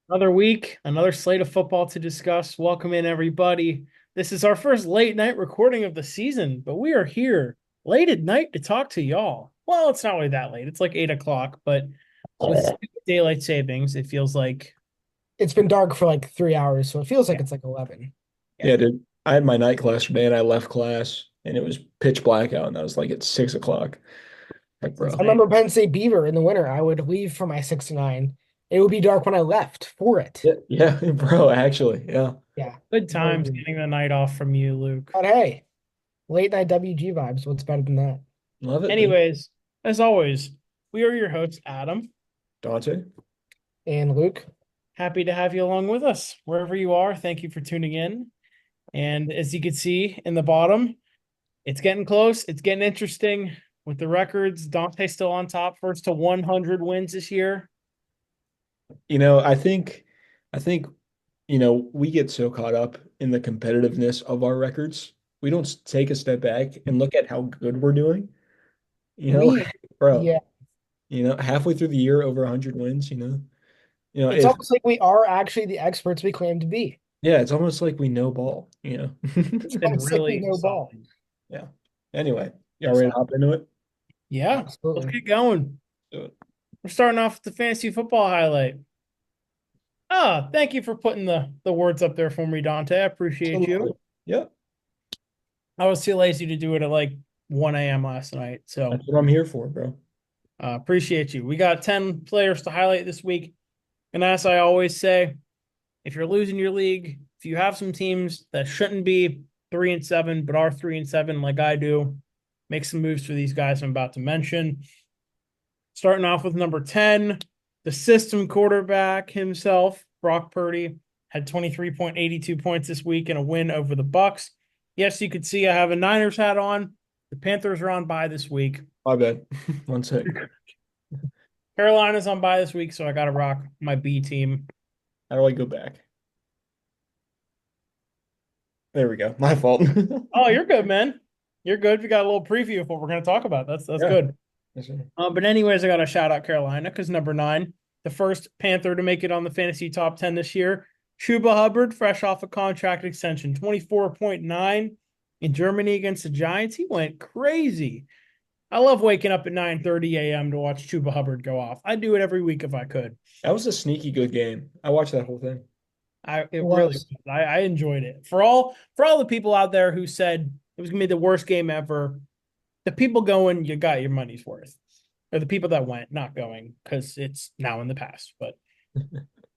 Another week, another slate of football to discuss. Welcome in, everybody. This is our first late night recording of the season, but we are here late at night to talk to y'all. Well, it's not really that late. It's like 8 o'clock, but with daylight savings, it feels like, It's been dark for like 3 hours, so it feels like yeah, it's like 11. yeah. Yeah, dude. I had my night class today and I left class and it was pitch black out and I was like at 6 o'clock. Like, It's bro. I insane. remember Penn State Beaver in the winter. I would leave for my 6 to 9. It would be dark when I left for it. Yeah, yeah, bro, actually. Yeah. Yeah. Good Very times weird. getting the night off from you, Luke. But hey, late night WG vibes. What's better than that? Love it, dude. Anyways, as always, we are your hosts, Adam. Dante. And Luke, Happy to have you along with us wherever you are. Thank you for tuning in. And as you can see in the bottom, it's getting close. It's getting interesting with the records. Dante still on top, first to 100 wins this year. I think, we get so caught up in the competitiveness of our records. We don't take a step back and look at how good we're doing. You know, we, bro, yeah, halfway through the year over 100 wins, it's if almost like we are actually the experts we claim to be. yeah, it's almost like we know ball. It's It's been almost like we really know ball. solid. Yeah. Anyway, y'all Really ready to solid. hop into it? Yeah, let's Absolutely. get going. Do it. We're starting off with the fantasy football highlight. Ah, thank you for putting the words up there for me, Dante. I appreciate you. Absolutely. Yep. I was too lazy to do it at like 1 a.m. last night. So That's what I'm here for, bro. appreciate you. We got 10 players to highlight this week. And as I always say, if you're losing your league, if you have some teams that shouldn't be 3-7, but are 3-7, like I do, make some moves for these guys I'm about to mention. Starting off with number 10, the system quarterback himself, Brock Purdy, had 23.82 points this week in a win over the Bucks. Yes, you could see I have a Niners hat on. The Panthers are on bye this week. My bad. One sec. Carolina's on bye this week, so I got to rock my B team. How do I go back? There we go. My fault. Oh, you're good, man. You're good. We got a little preview of what we're going to talk about. That's Yeah. good. Yes, sir. But anyways, I got to shout out Carolina because number 9, the first Panther to make it on the fantasy top 10 this year, Chuba Hubbard, fresh off a contract extension, 24.9 in Germany against the Giants. He went crazy. I love waking up at 9:30 a.m. to watch Chuba Hubbard go off. I'd do it every week if I could. That was a sneaky good game. I watched that whole thing. It It really was. was. I enjoyed it. For all the people out there who said it was gonna be the worst game ever, the people going, you got your money's worth. Or the people that went not going because it's now in the past. But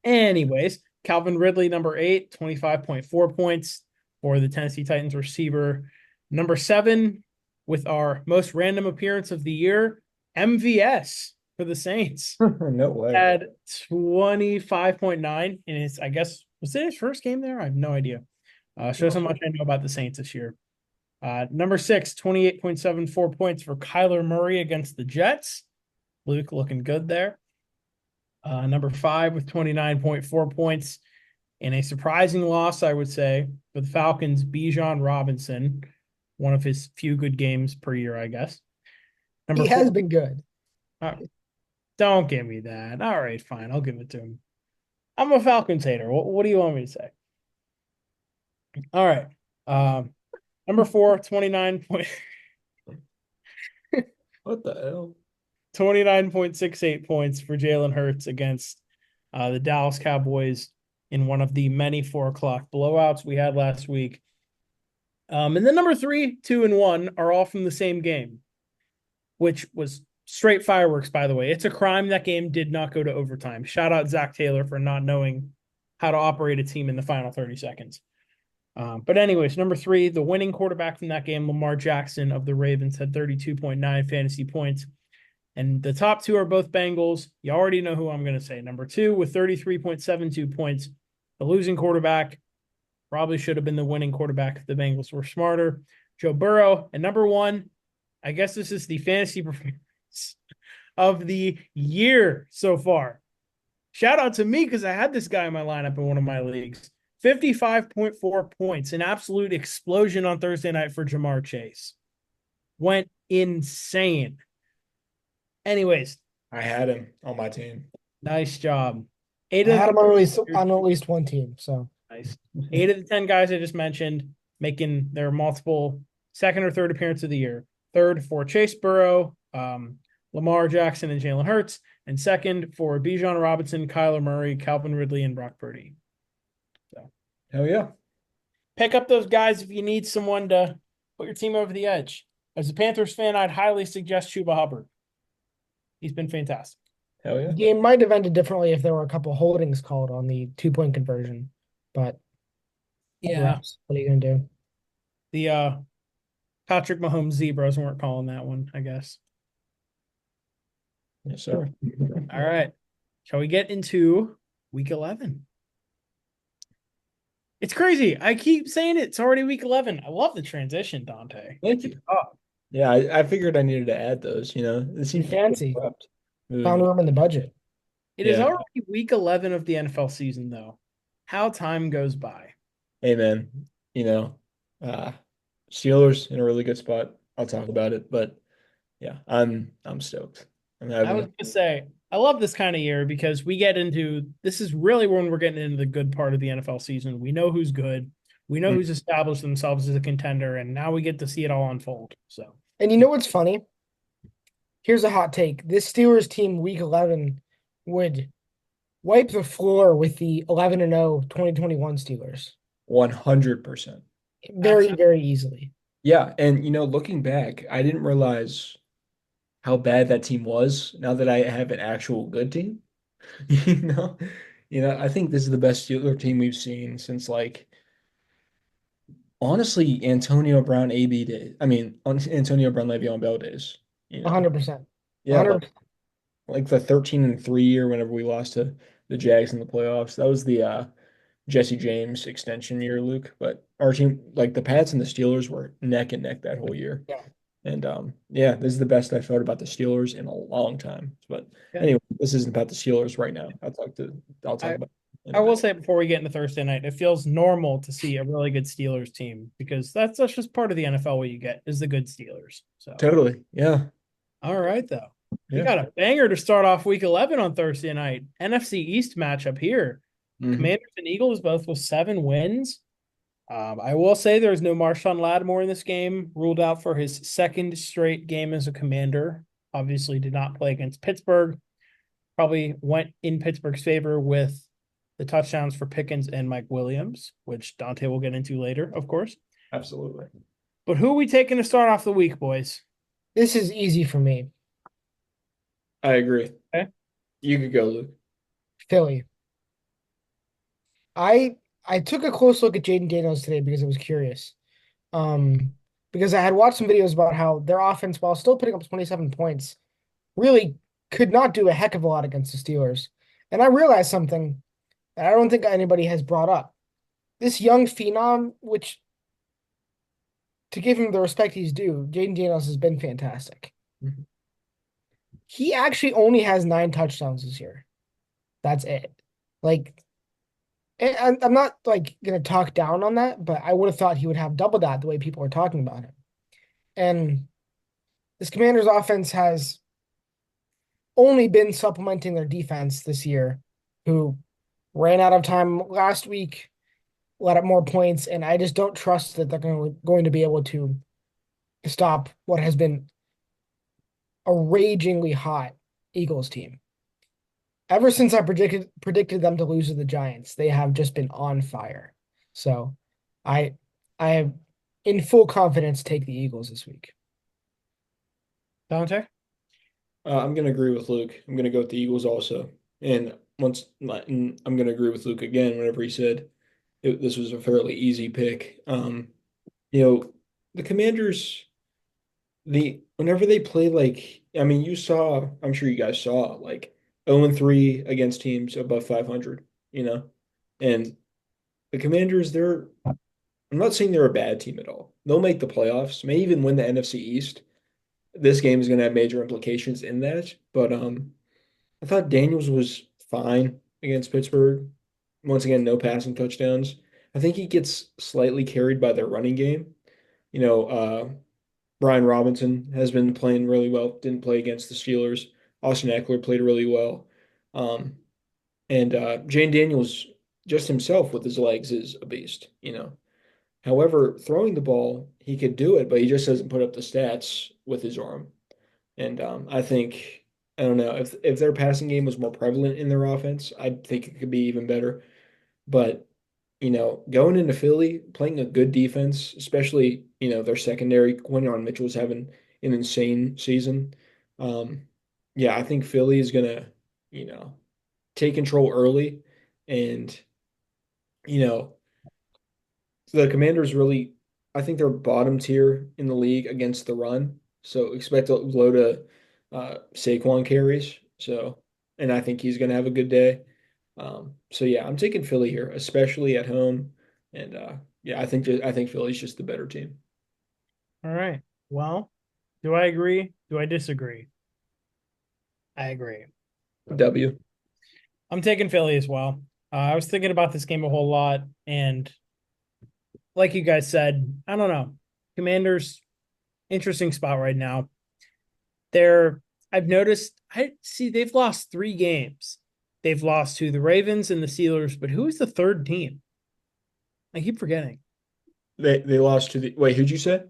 anyways, Calvin Ridley, number 8, 25.4 points for the Tennessee Titans receiver. Number 7, with our most random appearance of the year, MVS for the Saints. No way. Had 25.9 in his, I guess, was it his first game there? I have no idea. Shows how much I know about the Saints this year. Number 6, 28.74 points for Kyler Murray against the Jets. Luke looking good there. Number 5 with 29.4 points in a surprising loss, I would say, for the Falcons, Bijan Robinson, one of his few good games per year, I guess. Number He 4, has been good. uh, don't give me that. All right, fine, I'll give it to him. I'm a Falcons hater. What do you want me to say? All right. Um, Number 4, What the hell? 29.68 points for Jalen Hurts against the Dallas Cowboys in one of the many 4 o'clock blowouts we had last week. And then number 3, 2, and 1 are all from the same game, which was straight fireworks, by the way. It's a crime that game did not go to overtime. Shout out Zach Taylor for not knowing how to operate a team in the final 30 seconds. But anyways, number 3, the winning quarterback from that game, Lamar Jackson of the Ravens, had 32.9 fantasy points. And the top 2 are both Bengals. You already know who I'm going to say. Number 2 with 33.72 points. The losing quarterback probably should have been the winning quarterback if the Bengals were smarter. Joe Burrow. And number 1, I guess this is the fantasy performance of the year so far. Shout out to me because I had this guy in my lineup in one of my leagues. 55.4 points, an absolute explosion on Thursday night for Jamar Chase. Went insane. Anyways, I had him on my team. nice job. Eight I of had the him on at least one team. So nice. 8 of the 10 guys I just mentioned making their multiple second or third appearance of the year. Third for Chase Burrow, Lamar Jackson, and Jalen Hurts, and second for Bijan Robinson, Kyler Murray, Calvin Ridley, and Brock Purdy. So Hell yeah. pick up those guys if you need someone to put your team over the edge. As a Panthers fan, I'd highly suggest Chuba Hubbard. He's been fantastic. Hell the yeah. game might have ended differently if there were a couple holdings called on the 2-point conversion. But Yeah. refs, what are you gonna do? The Patrick Mahomes zebras weren't calling that one, I guess. Yes, sir. All right. Shall we get into week 11? It's crazy. I keep saying it's already week 11. I love the transition, Dante. Thank you. Oh, Yeah, I figured I needed to add those, It You seems fancy. abrupt moving. Found room in the budget. it is Yeah. already week 11 of the NFL season, though. How time goes by. Hey man, you know, uh Steelers in a really good spot. I'll talk about it, but yeah, I'm stoked. I'm I was having going to say, I love this kind of year because we get into this is really when we're getting into the good part of the NFL season. We know who's good, we know who's established themselves as a contender, and now we get to see it all unfold. So, And you know what's funny? Here's a hot take. This Steelers team week 11 would wipe the floor with the 11-0 2021 Steelers 100%. very, very easily. Yeah, and looking back, I didn't realize how bad that team was now that I have an actual good team. You know, I think this is the best Steeler team we've seen since like honestly Antonio Brown AB days. I mean, Antonio Brown Le'Veon Bell days. You know, 100%. yeah, 100%. like the 13-3 year whenever we lost to the Jags in the playoffs. That was the Jesse James extension year, Luke. But our team, like the Pats and the Steelers, were neck and neck that whole year. Yeah. And yeah, this is the best I've felt about the Steelers in a long time. But yeah. anyway, this isn't about the Steelers right now. I'll talk I, about it in I a will bit. say before we get into Thursday night, it feels normal to see a really good Steelers team because that's just part of the NFL what you get is the good Steelers. So, Totally. Yeah. all right, though. We Yeah. got a banger to start off week 11 on Thursday night. NFC East matchup here. Mhm. Commanders and Eagles both with 7 wins. I will say there's no Marshawn Lattimore in this game, ruled out for his second straight game as a Commander. Obviously, did not play against Pittsburgh. Probably went in Pittsburgh's favor with the touchdowns for Pickens and Mike Williams, which Dante will get into later, of course. Absolutely. But who are we taking to start off the week, boys? This is easy for me. I agree. Okay. You could go, Luke. Philly. I took a close look at Jaden Daniels today because I was curious. Because I had watched some videos about how their offense, while still putting up 27 points, really could not do a heck of a lot against the Steelers. And I realized something that I don't think anybody has brought up. This young phenom, which to give him the respect he's due, Jaden Daniels has been fantastic. Mhm. He actually only has 9 touchdowns this year. That's it. Like, and I'm not like gonna talk down on that, but I would have thought he would have double that the way people are talking about him. And this Commanders offense has only been supplementing their defense this year, who ran out of time last week, let up more points, and I just don't trust that they're going to be able to stop what has been a ragingly hot Eagles team. Ever since I predicted them to lose to the Giants, they have just been on fire. So I I have in full confidence take the Eagles this week. Dante? I'm going to agree with Luke. I'm going to go with the Eagles also. And I'm going to agree with Luke again whenever he said this was a fairly easy pick. You know, the Commanders, whenever they play like, I mean, I'm sure you guys saw like 0-3 against teams above 500, and the Commanders, I'm not saying they're a bad team at all. They'll make the playoffs, may even win the NFC East. This game is going to have major implications in that, but I thought Daniels was fine against Pittsburgh. Once again, no passing touchdowns. I think he gets slightly carried by their running game. You know, Brian Robinson has been playing really well. Didn't play against the Steelers. Austin Eckler played really well. Um, And Jane Daniels just himself with his legs is a beast, you know. However, throwing the ball, he could do it, but he just doesn't put up the stats with his arm. And I think I don't know if their passing game was more prevalent in their offense, I think it could be even better. But going into Philly, playing a good defense, especially their secondary, Quinyon Mitchell's having an insane season. Um, yeah, I think Philly is gonna you know take control early, and you know the Commanders really, I think they're bottom tier in the league against the run. So expect a load of Saquon carries. So, and I think he's going to have a good day. So yeah, I'm taking Philly here, especially at home. And yeah, I think Philly's just the better team. All right. Well, do I agree? Do I disagree? I agree. W. I'm taking Philly as well. I was thinking about this game a whole lot, and like you guys said, I don't know. Commanders, interesting spot right now. They're I've noticed I see they've lost 3 games. They've lost to the Ravens and the Steelers, but who is the third team? I keep forgetting. They lost to the wait, who'd you say?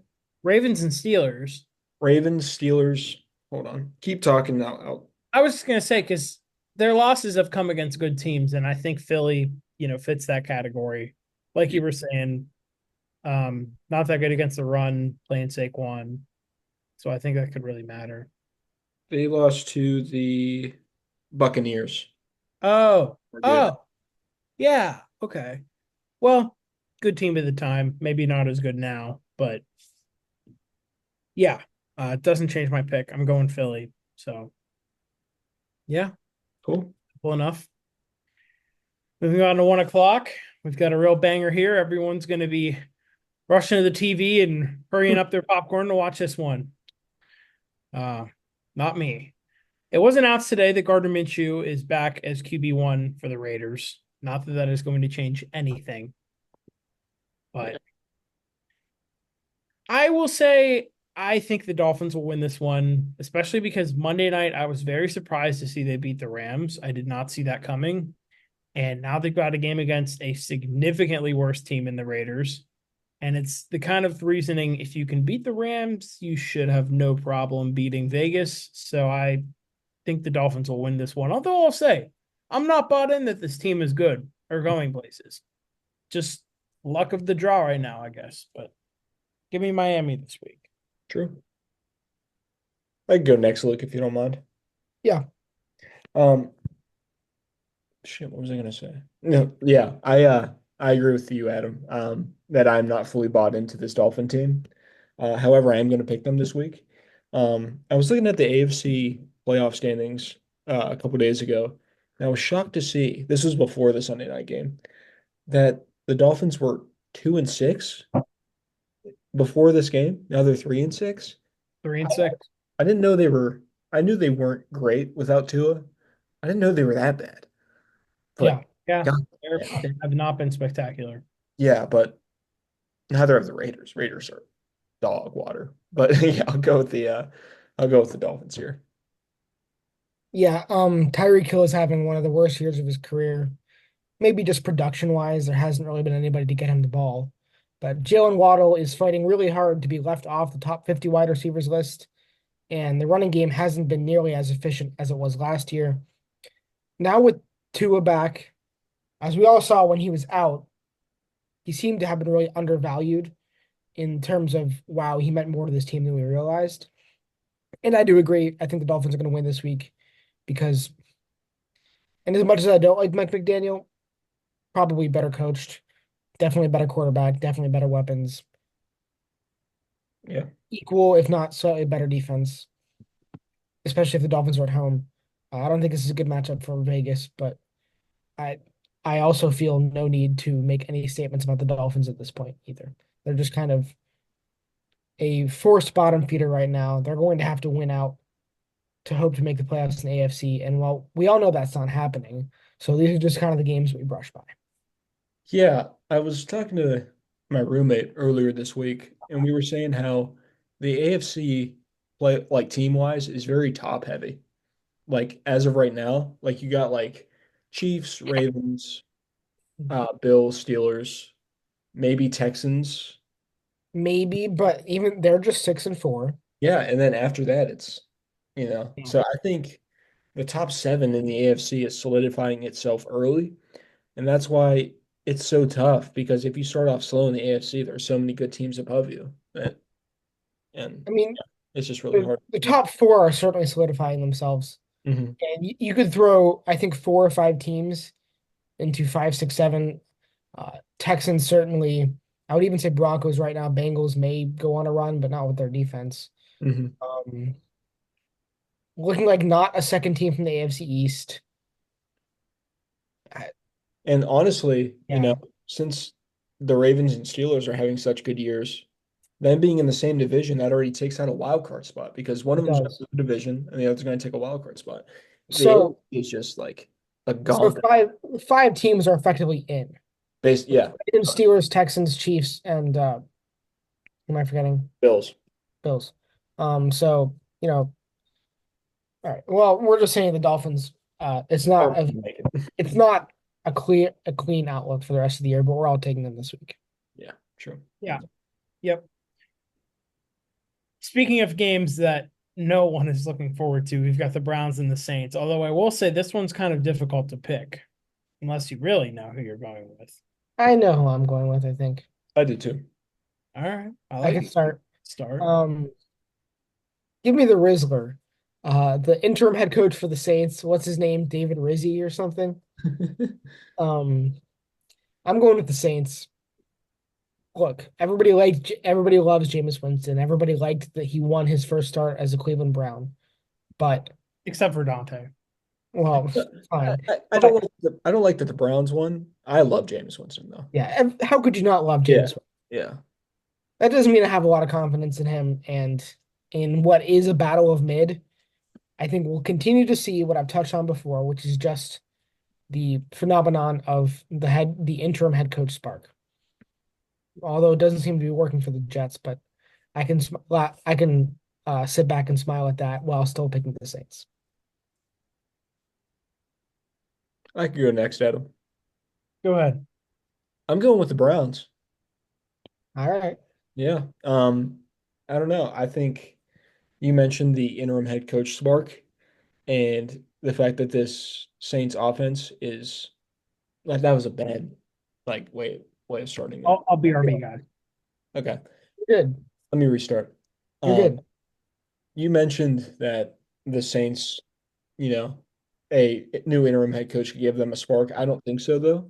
Ravens and Steelers. Ravens, Steelers. Hold on. Keep talking now. I was just gonna say because their losses have come against good teams, and I think Philly, fits that category. Like you were saying, not that good against the run, playing Saquon. So I think that could really matter. They lost to the Buccaneers. Oh, We're good. oh, yeah. Okay. Well, good team at the time. Maybe not as good now, but yeah, it doesn't change my pick. I'm going Philly. So yeah, Cool. cool enough. Moving on to 1 o'clock. We've got a real banger here. Everyone's going to be rushing to the TV and hurrying up their popcorn to watch this one. Uh, Not me. It was announced today that Gardner Minshew is back as QB1 for the Raiders. Not that that is going to change anything, Yeah. but I will say I think the Dolphins will win this one, especially because Monday night I was very surprised to see they beat the Rams. I did not see that coming. And now they've got a game against a significantly worse team in the Raiders. And it's the kind of reasoning if you can beat the Rams, you should have no problem beating Vegas. So I think the Dolphins will win this one. Although I'll say, I'm not bought in that this team is good or going places. Just luck of the draw right now, I guess. But give me Miami this week. True. I can go next, Luke, if you don't mind. Yeah. Um, Shit, what was I gonna say? No, yeah, I agree with you, Adam. That I'm not fully bought into this Dolphin team. However, I am gonna pick them this week. I was looking at the AFC playoff standings a couple days ago, and I was shocked to see this was before the Sunday night game that the Dolphins were 2-6 before this game. Now they're 3-6. 3-6. I didn't know they were. I knew they weren't great without Tua. I didn't know they were that bad. Yeah. But Yeah. God, They have not been spectacular. yeah, but neither of the Raiders. Raiders are dog water. But yeah, I'll go with the Dolphins here. Yeah. Tyreek Hill is having one of the worst years of his career. Maybe just production wise, there hasn't really been anybody to get him the ball. But Jalen Waddle is fighting really hard to be left off the top 50 wide receivers list. And the running game hasn't been nearly as efficient as it was last year. Now with Tua back, as we all saw when he was out, he seemed to have been really undervalued in terms of, wow, he meant more to this team than we realized. And I do agree. I think the Dolphins are going to win this week because, and as much as I don't like Mike McDaniel, probably better coached, definitely better quarterback, definitely better weapons, Yeah. equal, if not slightly better defense, especially if the Dolphins are at home. I don't think this is a good matchup for Vegas, but I I also feel no need to make any statements about the Dolphins at this point either. They're just kind of a forced bottom feeder right now. They're going to have to win out to hope to make the playoffs in the AFC. And well, we all know that's not happening. So these are just kind of the games we brush by. Yeah, I was talking to my roommate earlier this week, and we were saying how the AFC play like team wise is very top heavy. Like as of right now, like you got like Chiefs, Ravens, Bills, Steelers, maybe Texans. Maybe, but even they're just 6-4. Yeah, and then after that, so I think the top seven in the AFC is solidifying itself early, and that's why it's so tough because if you start off slow in the AFC, there are so many good teams above you and I mean, it's just really the, hard. the top four are certainly solidifying themselves. Hmm. And you could throw, I think, 4 or 5 teams into 5, 6, 7. Texans certainly. I would even say Broncos right now. Bengals may go on a run, but not with their defense. Hmm. Um, Looking like not a second team from the AFC East. I- And honestly, yeah, since the Ravens and Steelers are having such good years, them being in the same division, that already takes out a wild card spot because one it of them's going to does. lose the division and the other's going to take a wild card spot. The So, AFC is just like a so gauntlet. five teams are effectively in. Yeah, Ravens, Steelers, Texans, Chiefs, and who am I forgetting? Bills. Bills. So all right. Well, we're just saying the Dolphins. It's Oh, not we a can make it. it's not a clean outlook for the rest of the year, but we're all taking them this week. Yeah, true. Yeah. Yep. Speaking of games that no one is looking forward to, we've got the Browns and the Saints. Although I will say this one's kind of difficult to pick unless you really know who you're going with. I know who I'm going with, I think. I did too. All right. I I like can it. start. Start. Um, Give me the Rizzler. The interim head coach for the Saints. What's his name? David Rizzi or something. Um, I'm going with the Saints. Look, everybody loves Jameis Winston. Everybody liked that he won his first start as a Cleveland Brown. But Except for Dante. well, I, fine. don't But like I don't like that the Browns won. I love Jameis Winston though. yeah, how could you not love Yeah. Jameis? Yeah. That doesn't mean I have a lot of confidence in him. And in what is a battle of mid, I think we'll continue to see what I've touched on before, which is just the phenomenon of the interim head coach spark. Although it doesn't seem to be working for the Jets, but I can sit back and smile at that while still picking the Saints. I could go next, Adam. Go ahead. I'm going with the Browns. All right. Yeah. I don't know. I think you mentioned the interim head coach spark and the fact that this Saints offense is like that was a bad way of starting it. I'll BRB guy. Okay. You're good. Let me restart. You're Um, good. you mentioned that the Saints, you know, a new interim head coach could give them a spark. I don't think so, though.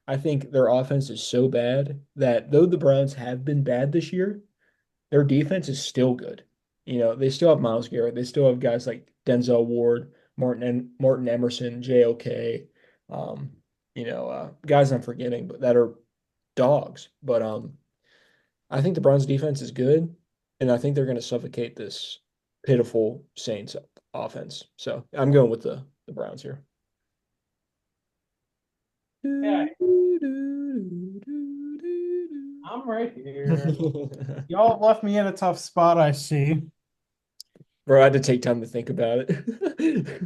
I think their offense is so bad that though the Browns have been bad this year, their defense is still good. They still have Myles Garrett. They still have guys like Denzel Ward, Martin Emerson, JOK, guys I'm forgetting, but that are dogs. But I think the Browns defense is good, and I think they're going to suffocate this pitiful Saints offense. So I'm going with the Browns here. Yeah, I'm right here. Y'all have left me in a tough spot, I see. Bro, I had to take time to think about it.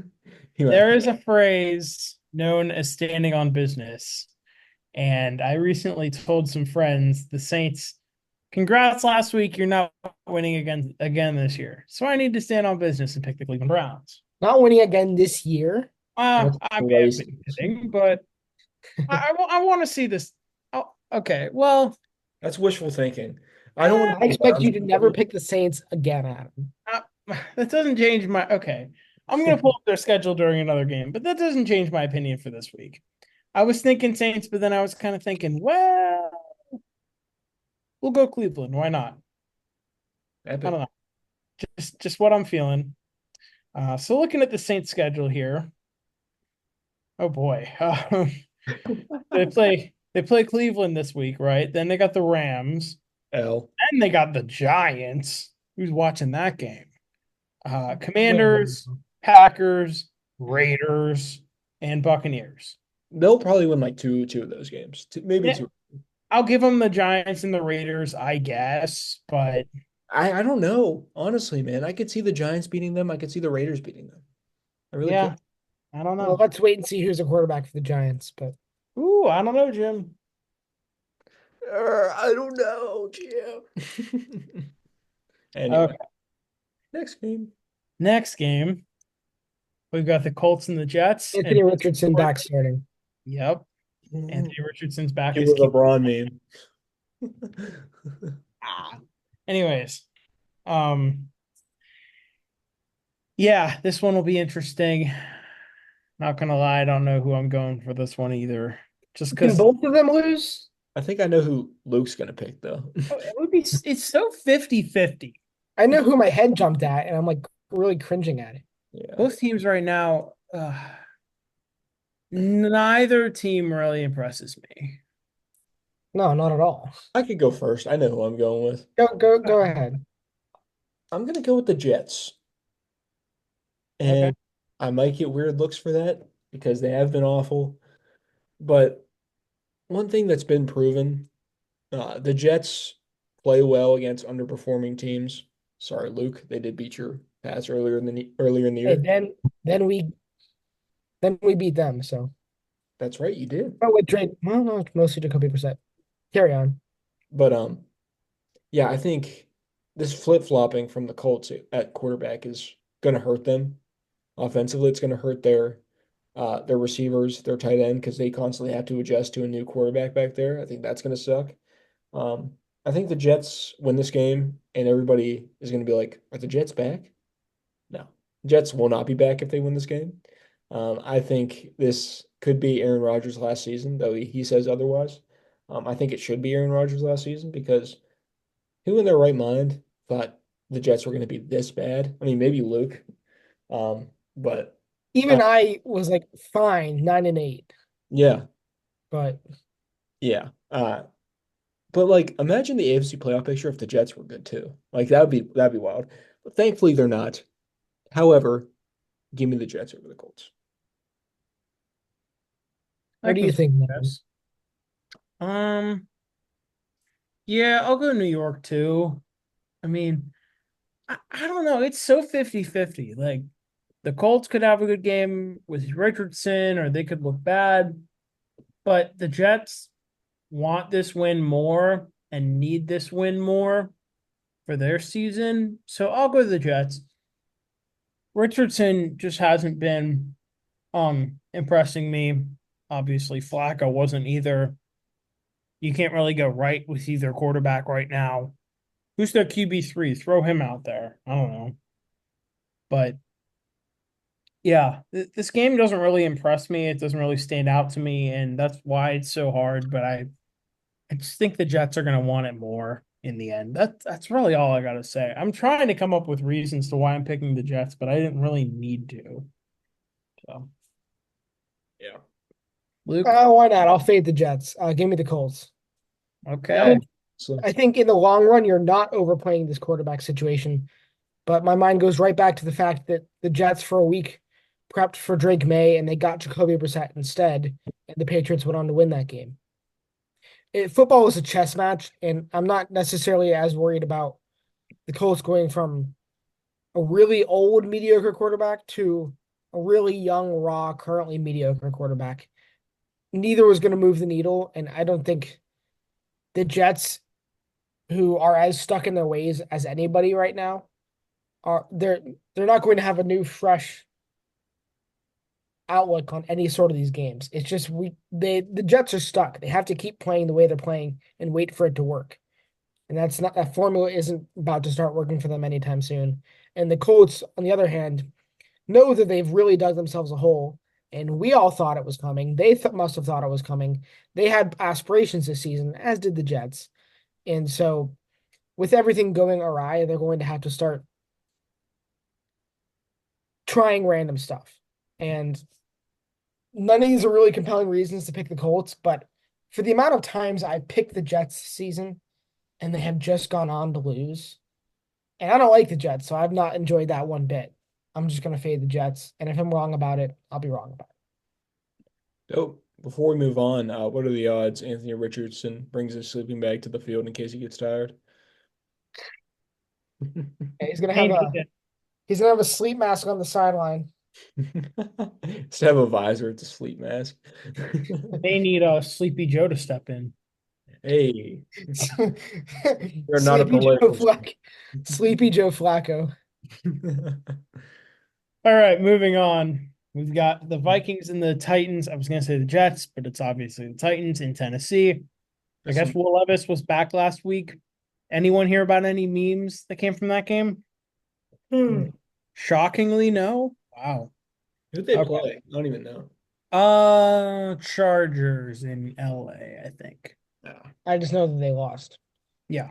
There is a phrase known as standing on business. And I recently told some friends the Saints, congrats last week, you're not winning again this year. So I need to stand on business and pick the Cleveland Browns. Not winning again this year. That's I may have crazy. been kidding, but I want to see this. Oh, okay. Well, That's wishful thinking. I don't want eh, I to see the expect Browns you to win never again. pick the Saints again, Adam. uh, that doesn't change my. Okay. I'm going to pull up their schedule during another game, but that doesn't change my opinion for this week. I was thinking Saints, but then I was kind of thinking, well, we'll go Cleveland. Why not? I don't Epic. know. Just what I'm feeling. So looking at the Saints schedule here, oh boy, they play Cleveland this week, right? Then they got the Rams, L. and they got the Giants. Who's watching that game? Wait, Commanders, Packers, Raiders, and Buccaneers. They'll probably win like two of those games. Maybe Yeah, two. I'll give them the Giants and the Raiders, I guess, but I don't know. Honestly, man. I could see the Giants beating them. I could see the Raiders beating them. I really yeah, could. I don't Well, know. let's wait and see who's the quarterback for the Giants. But Ooh, I don't know, Jim. I don't know, Jim. Anyway, Okay. next game. Next game, we've got the Colts and the Jets. And Anthony Richardson back starting. yep, Give Anthony Richardson's back me as the Q. LeBron meme. Ah. Anyways, um, yeah, this one will be interesting. Not gonna lie, I don't know who I'm going for this one either. Just Can because both of them lose? I think I know who Luke's gonna pick though. it would be it's so 50-50. I know who my head jumped at, and I'm like really cringing at it. Yeah, Both teams right now, neither team really impresses me. No, not at all. I could go first. I know who I'm going with. Go ahead. I'm gonna go with the Jets, Okay. and I might get weird looks for that because they have been awful. But one thing that's been proven, the Jets play well against underperforming teams. Sorry, Luke, they did beat your Pats earlier in the Hey, year. then we beat them. So, That's right, you did. oh, with Drake, well, no, it's mostly Jacoby Brissett. Carry on. But yeah, I think this flip-flopping from the Colts at quarterback is going to hurt them offensively. It's going to hurt their receivers, their tight end, because they constantly have to adjust to a new quarterback back there. I think that's going to suck. Um, I think the Jets win this game, and everybody is going to be like, "Are the Jets back?" No, Jets will not be back if they win this game. I think this could be Aaron Rodgers' last season, though he says otherwise. I think it should be Aaron Rodgers' last season because who in their right mind thought the Jets were going to be this bad? I mean, maybe Luke, but uh, Even I was like, fine, 9-8, yeah, but yeah. But like, imagine the AFC playoff picture if the Jets were good too. Like that'd be wild. But thankfully, they're not. However, give me the Jets over the Colts. where I do can you see think that that. is? Um, yeah, I'll go New York too. I mean, I don't know. It's so 50-50. Like the Colts could have a good game with Richardson, or they could look bad. But the Jets want this win more and need this win more for their season. So I'll go to the Jets. Richardson just hasn't been impressing me. Obviously, Flacco wasn't either. You can't really go right with either quarterback right now. Who's their QB3? Throw him out there. I don't know. But yeah, this game doesn't really impress me. It doesn't really stand out to me, and that's why it's so hard. But I just think the Jets are going to want it more in the end. That's really all I got to say. I'm trying to come up with reasons to why I'm picking the Jets, but I didn't really need to. So, Yeah. Luke, Why not? I'll fade the Jets. Give me the Colts. I Yeah. okay. think So I think in the long run, you're not overplaying this quarterback situation. But my mind goes right back to the fact that the Jets for a week prepped for Drake May and they got Jacoby Brissett instead, and the Patriots went on to win that game. Football is a chess match, and I'm not necessarily as worried about the Colts going from a really old mediocre quarterback to a really young, raw, currently mediocre quarterback. Neither was going to move the needle, and I don't think the Jets, who are as stuck in their ways as anybody right now, they're not going to have a new, fresh outlook on any sort of these games. It's just the Jets are stuck. They have to keep playing the way they're playing and wait for it to work. And that formula isn't about to start working for them anytime soon. And the Colts, on the other hand, know that they've really dug themselves a hole. And we all thought it was coming. They must have thought it was coming. They had aspirations this season, as did the Jets. And so, with everything going awry, they're going to have to start trying random stuff. And none of these are really compelling reasons to pick the Colts, but for the amount of times I picked the Jets this season and they have just gone on to lose, and I don't like the Jets, so I've not enjoyed that one bit. I'm just going to fade the Jets. And if I'm wrong about it, I'll be wrong about dope. Before we move on, what are the odds Anthony Richardson brings his sleeping bag to the field in case he gets tired? it. He's going to May have need a it. he's going to have a sleep mask on the sideline. Instead of a visor, it's a sleep mask. They need a Sleepy Joe to step in. Hey, you're not a Sleepy Joe political. Flacco. Sleepy Joe Flacco. All right, moving on. We've got the Vikings and the Titans. I was going to say the Jets, but it's obviously the Titans in Tennessee. I That's guess Will Levis was back last week. Anyone hear about any memes that came from that game? Hmm. Shockingly, no. Wow. who'd they Okay. play? I don't even know. Chargers in LA, I think. Yeah. I just know that they lost. Yeah.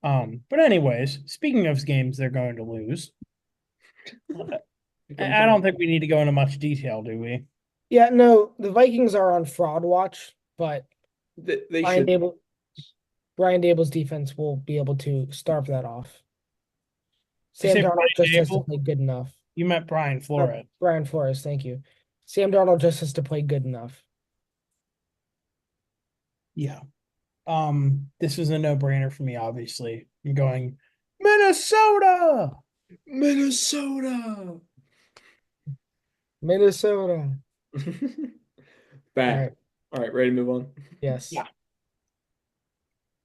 But anyways, speaking of games they're going to lose, Pick 'em I from don't think we need to go into much detail, do we? Yeah, no, the Vikings are on fraud watch, but they Brian should. Dable, Brian Dable's defense will be able to starve that off. Did you Sam say Darnold just Brian has to Dable? play good enough. You meant Brian Flores. Brian Flores, thank you. Sam Darnold just has to play good enough. Yeah. This was a no-brainer for me, obviously. I'm going Minnesota. Minnesota. Minnesota. All Bad. right. All right, ready to move on. Yes. Yeah.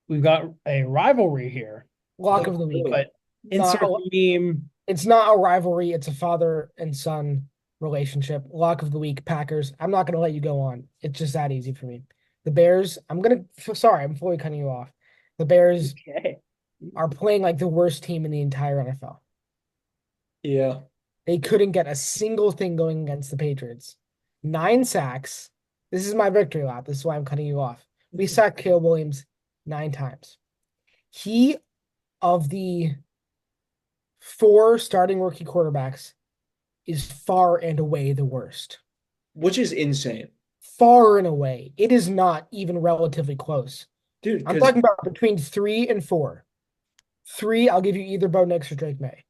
We've got a rivalry here, Lock Oh, of the week. really? but Not insert a, meme. it's not a rivalry, it's a father and son relationship. Lock of the week, Packers. I'm not gonna let you go on. It's just that easy for me. The Bears, sorry, I'm fully cutting you off. The Bears Okay. are playing like the worst team in the entire NFL. Yeah. They couldn't get a single thing going against the Patriots. 9 sacks. This is my victory lap. This is why I'm cutting you off. We sacked Caleb Williams 9 times. He, of the four starting rookie quarterbacks, is far and away the worst. Which is insane. Far and away. It is not even relatively close. Dude, I'm because talking about between 3 and 4. Three, I'll give you either Bo Nix or Drake May.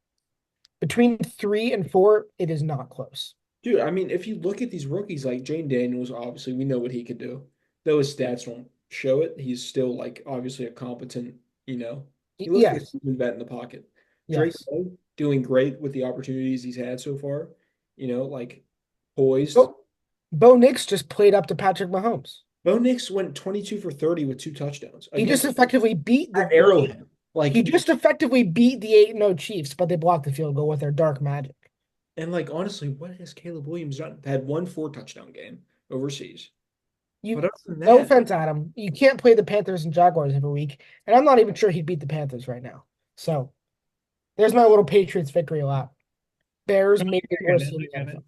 Between 3 and 4, it is not close. dude, I mean, if you look at these rookies like Jane Daniels, obviously we know what he could do. Though his stats don't show it, he's still like obviously a competent, he looks like a Yes, seasoned vet in the pocket. Drake yes. May doing great with the opportunities he's had so far, like poised. Bo, Bo Nix just played up to Patrick Mahomes. Bo Nix went 22 for 30 with 2 touchdowns He just against effectively beat at the eight. Arrowhead. He Like, just effectively beat the 8-0 Chiefs, but they blocked the field goal with their dark magic. and like honestly, what has Caleb Williams done? Had one 4 touchdown game overseas. But You, other than no that, offense, Adam, you can't play the Panthers and Jaguars every week, and I'm not even sure he'd beat the Panthers right now. So there's my little Patriots victory lap. Bears I made it get worse it. than I the get NFL.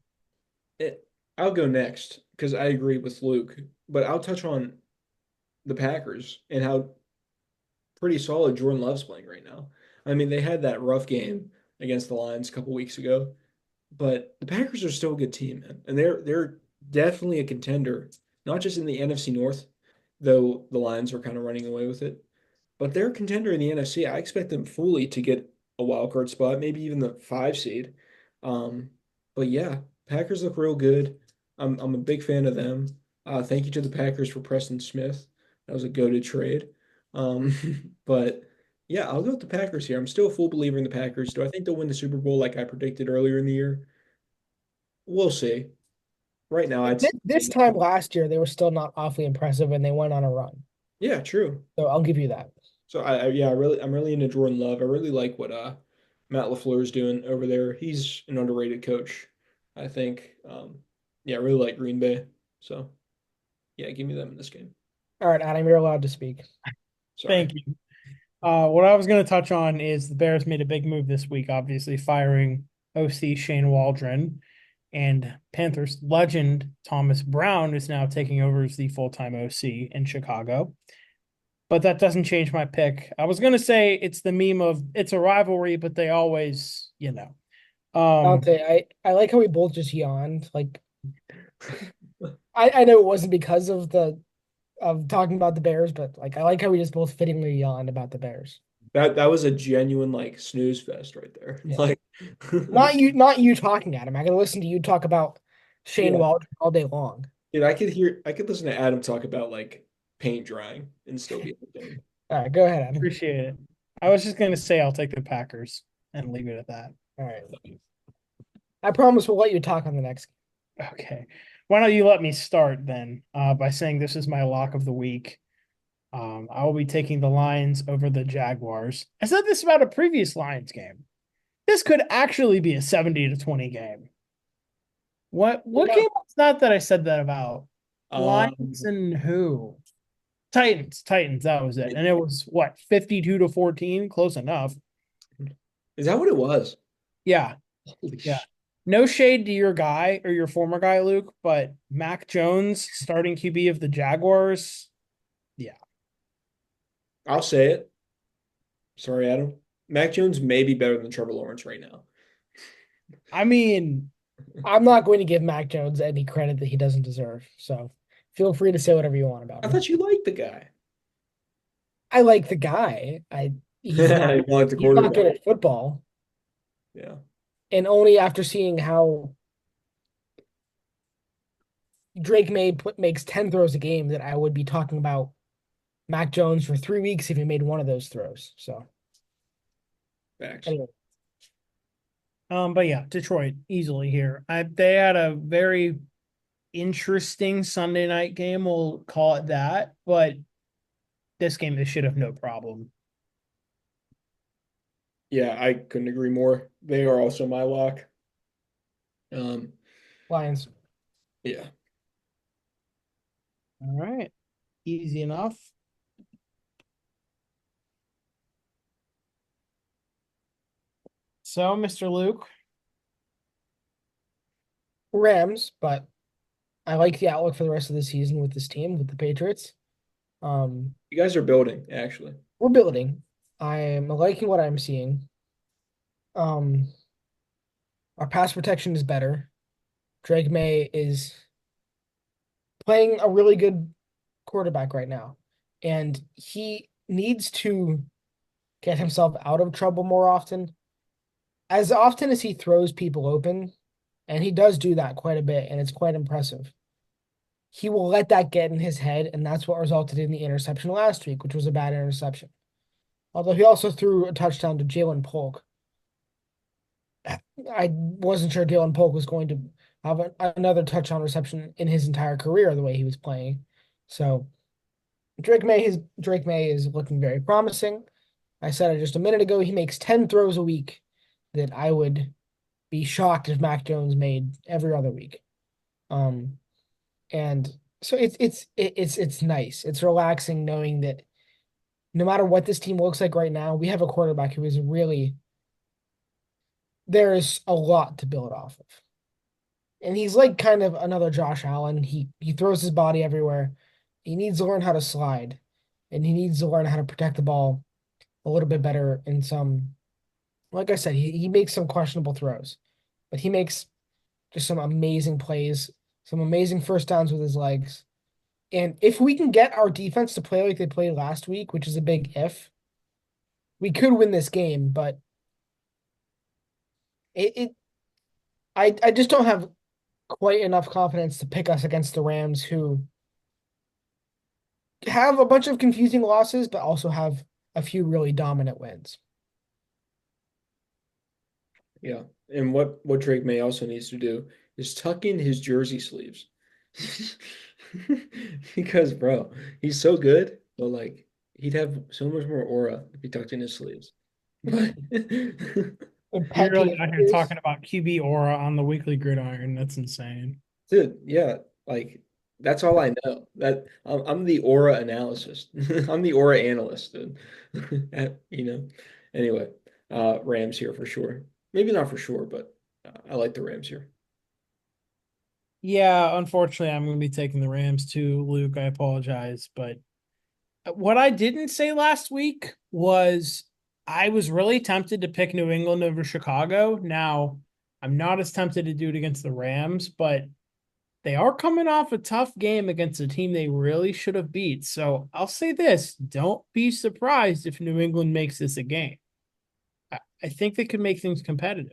it. I'll go next because I agree with Luke, but I'll touch on the Packers and how pretty solid Jordan Love's playing right now. I mean, they had that rough game against the Lions a couple weeks ago, but the Packers are still a good team, man, and they're definitely a contender, not just in the NFC North, though the Lions are kind of running away with it, but they're a contender in the NFC. I expect them fully to get a wild card spot, maybe even the 5 seed. Um, but yeah, Packers look real good. I'm a big fan of them. Thank you to the Packers for Preston Smith. That was a goated trade. Um, but yeah, I'll go with the Packers here. I'm still a full believer in the Packers. Do I think they'll win the Super Bowl like I predicted earlier in the year? We'll see. Right now, I'd say This time last year, they were still not awfully impressive, and they went on a run. yeah, true. So I'll give you that. So I'm really into Jordan Love. I really like what Matt LaFleur is doing over there. He's an underrated coach, I think. Yeah, I really like Green Bay. So yeah, give me them in this game. All right, Adam, you're allowed to speak. Sorry. Thank you. What I was going to touch on is the Bears made a big move this week, obviously firing OC Shane Waldron, and Panthers legend Thomas Brown is now taking over as the full-time OC in Chicago. But that doesn't change my pick. I was going to say it's the meme of it's a rivalry, but they always, Dante, I like how we both just yawned. Like I know it wasn't because of the of talking about the Bears, but like I like how we just both fittingly yawned about the Bears. That was a genuine like snooze fest right there. Yeah. Like Not you talking, Adam. I can listen to you talk about Shane yeah, Waldron all day long. dude, I could listen to Adam talk about like paint drying and still be entertained. All right, go ahead, Adam. appreciate it. I was just going to say I'll take the Packers and leave it at that. All right. I promise we'll let you talk on the next. Okay. Why don't you let me start then by saying this is my lock of the week. I will be taking the Lions over the Jaguars. I said this about a previous Lions game. This could actually be a 70-20 game. What Yeah. game was that that I said that about? Lions Um, and who? Titans, that was it. And it was what, 52-14? Close enough. is that what it was? Yeah, Holy yeah. sh! No shade to your guy or your former guy, Luke, but Mac Jones, starting QB of the Jaguars. Yeah. I'll say it. Sorry, Adam. Mac Jones may be better than Trevor Lawrence right now. I mean, I'm not going to give Mac Jones any credit that he doesn't deserve. So feel free to say whatever you want about I him. thought you liked the guy. I like the guy. I You he's not don't like the he's not quarterback. good at football. Yeah. And only after seeing how Drake makes 10 throws a game that I would be talking about Mac Jones for 3 weeks if he made one of those throws. So Facts. anyway, but yeah, Detroit easily here. They had a very interesting Sunday night game, we'll call it that, but this game they should have no problem. Yeah, I couldn't agree more. They are also my lock. Um, Lions. yeah. All right. Easy enough. So, Mr. Luke, Rams, but I like the outlook for the rest of the season with this team, with the Patriots. You guys are building, actually. We're building. I'm liking what I'm seeing. Um, our pass protection is better. Drake May is playing a really good quarterback right now, and he needs to get himself out of trouble more often. As often as he throws people open, and he does do that quite a bit, and it's quite impressive. He will let that get in his head, and that's what resulted in the interception last week, which was a bad interception. Although he also threw a touchdown to Jalen Polk. I wasn't sure Jalen Polk was going to have another touchdown reception in his entire career the way he was playing. So Drake May is looking very promising. I said it just a minute ago. He makes 10 throws a week that I would be shocked if Mac Jones made every other week. Um, and so it's nice. It's relaxing knowing that no matter what this team looks like right now, we have a quarterback who is really there's a lot to build off of. And he's like kind of another Josh Allen. He throws his body everywhere. He needs to learn how to slide, and he needs to learn how to protect the ball a little bit better in some. Like I said, he makes some questionable throws, but he makes just some amazing plays, some amazing first downs with his legs. And if we can get our defense to play like they played last week, which is a big if, we could win this game. But it I just don't have quite enough confidence to pick us against the Rams, who have a bunch of confusing losses, but also have a few really dominant wins. Yeah. And what Drake May also needs to do is tuck in his jersey sleeves. Because, bro, he's so good, but like he'd have so much more aura if he tucked in his sleeves. But And you're pet really peeve out here is talking about QB aura on the weekly gridiron. That's insane. dude, yeah, like that's all I know. That I'm the aura analysis. I'm the aura analyst, dude. You know. Anyway, Rams here for sure. Maybe not for sure, but I like the Rams here. Yeah, unfortunately, I'm going to be taking the Rams too, Luke. I apologize. But what I didn't say last week was I was really tempted to pick New England over Chicago. Now, I'm not as tempted to do it against the Rams, but they are coming off a tough game against a team they really should have beat. So I'll say this, don't be surprised if New England makes this a game. I think they could make things competitive.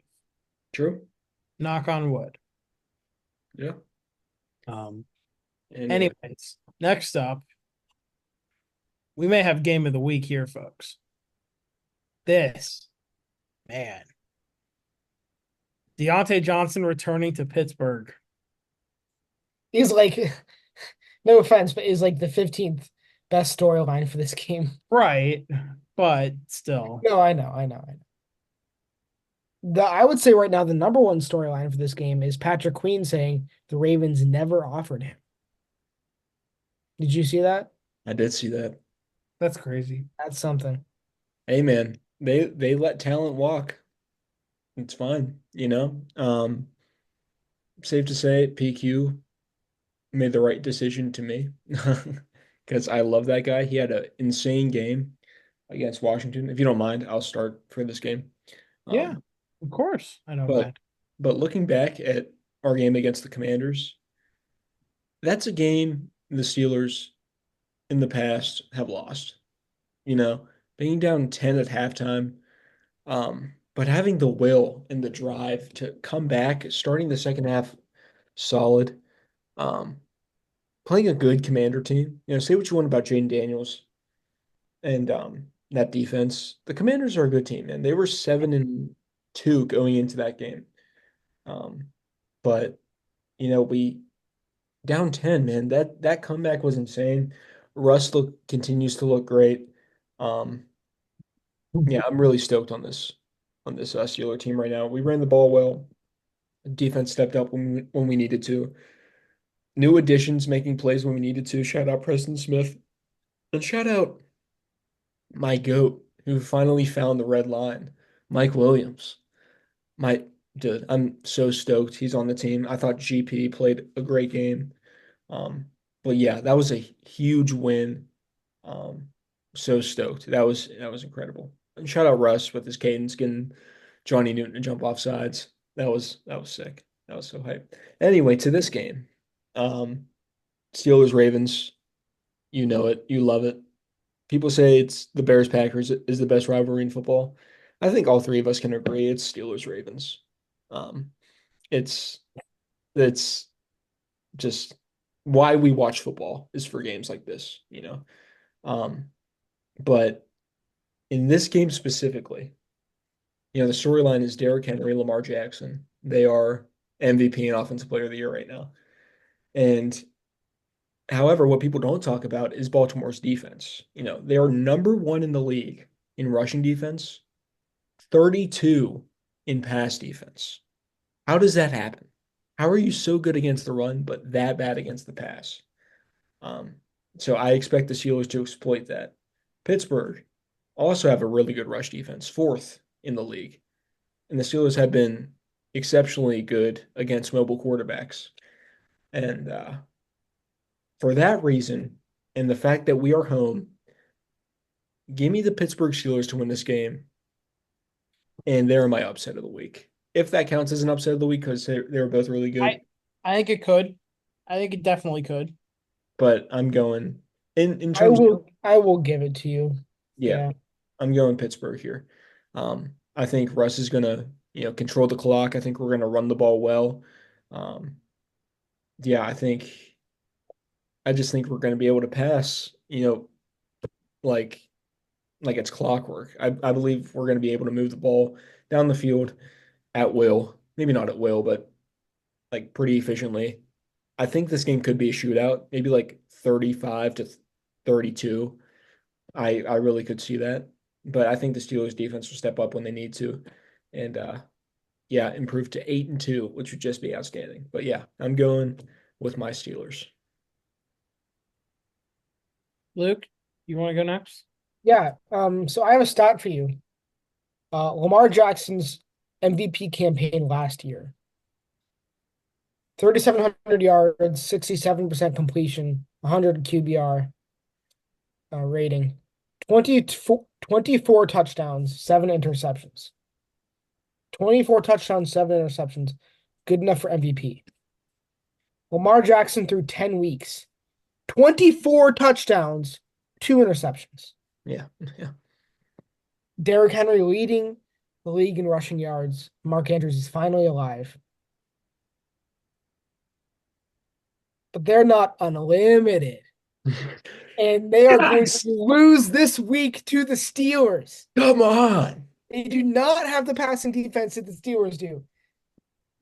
True. Knock on wood. Yeah. Um, Anyway, anyways, next up, we may have game of the week here, folks. This, man, Deontay Johnson returning to Pittsburgh. He's like, no offense, but is like the 15th best storyline for this game. Right, but still. No, I know. I would say right now the number one storyline for this game is Patrick Queen saying the Ravens never offered him. Did you see that? I did see that. That's crazy. That's something. Hey man, they let talent walk. It's fine, you know. Safe to say, PQ made the right decision to me because I love that guy. He had an insane game against Washington. If you don't mind, I'll start for this game. Yeah, Um, of course. I don't but mind. but looking back at our game against the Commanders, that's a game the Steelers in the past have lost. You know, being down 10 at halftime, but having the will and the drive to come back, starting the second half solid, um, playing a good Commander team. You know, say what you want about Jaden Daniels and that defense. The Commanders are a good team, and they were 7-2 going into that game. Um, but you know, we down 10, man. That comeback was insane. Russ continues to look great. Um, yeah, I'm really stoked on this Steeler team right now. We ran the ball well. Defense stepped up when we needed to. New additions making plays when we needed to. Shout out Preston Smith and shout out my goat who finally found the red line, Mike Williams. My dude, I'm so stoked he's on the team. I thought GP played a great game. Um, but yeah, that was a huge win. Um, so stoked. That was incredible. And shout out Russ with his cadence getting Johnny Newton to jump off sides. That was sick. That was so hype. Anyway, to this game. Um, Steelers Ravens, you know it, you love it. People say it's the Bears Packers is the best rivalry in football. I think all three of us can agree it's Steelers Ravens. Um, it's it's just why we watch football is for games like this, you know. Um, but in this game specifically, you know, the storyline is Derrick Henry, Lamar Jackson. They are MVP and Offensive Player of the Year right now. And however, what people don't talk about is Baltimore's defense. You know, they are number one in the league in rushing defense, 32 in pass defense. How does that happen? How are you so good against the run, but that bad against the pass? Um, so I expect the Steelers to exploit that. Pittsburgh also have a really good rush defense, fourth in the league. And the Steelers have been exceptionally good against mobile quarterbacks. And for that reason, and the fact that we are home, give me the Pittsburgh Steelers to win this game, and they're my upset of the week. If that counts as an upset of the week, because they were both really I good. I think it could. I think it definitely could. But I'm going in I terms of, will give it to you. yeah, Yeah. I'm going Pittsburgh here. I think Russ is gonna, control the clock. I think we're gonna run the ball well. Um, yeah, I just think we're gonna be able to pass, like like it's clockwork. I believe we're gonna be able to move the ball down the field at will. Maybe not at will, but like pretty efficiently. I think this game could be a shootout, maybe like 35 to 32. I really could see that. But I think the Steelers defense will step up when they need to. And yeah, improve to 8-2, which would just be outstanding. But yeah, I'm going with my Steelers. Luke, you want to go next? Yeah. So I have a stat for you. Lamar Jackson's MVP campaign last year. 3,700 yards, 67% completion, 100 QBR rating, 24 touchdowns, 7 interceptions. 24 touchdowns, 7 interceptions. Good enough for MVP. Lamar Jackson through 10 weeks, 24 touchdowns, 2 interceptions. Yeah. Yeah. Derrick Henry leading the league in rushing yards. Mark Andrews is finally alive. But they're not unlimited. And they are going to Yes. lose this week to the Steelers. Come on. They do not have the passing defense that the Steelers do.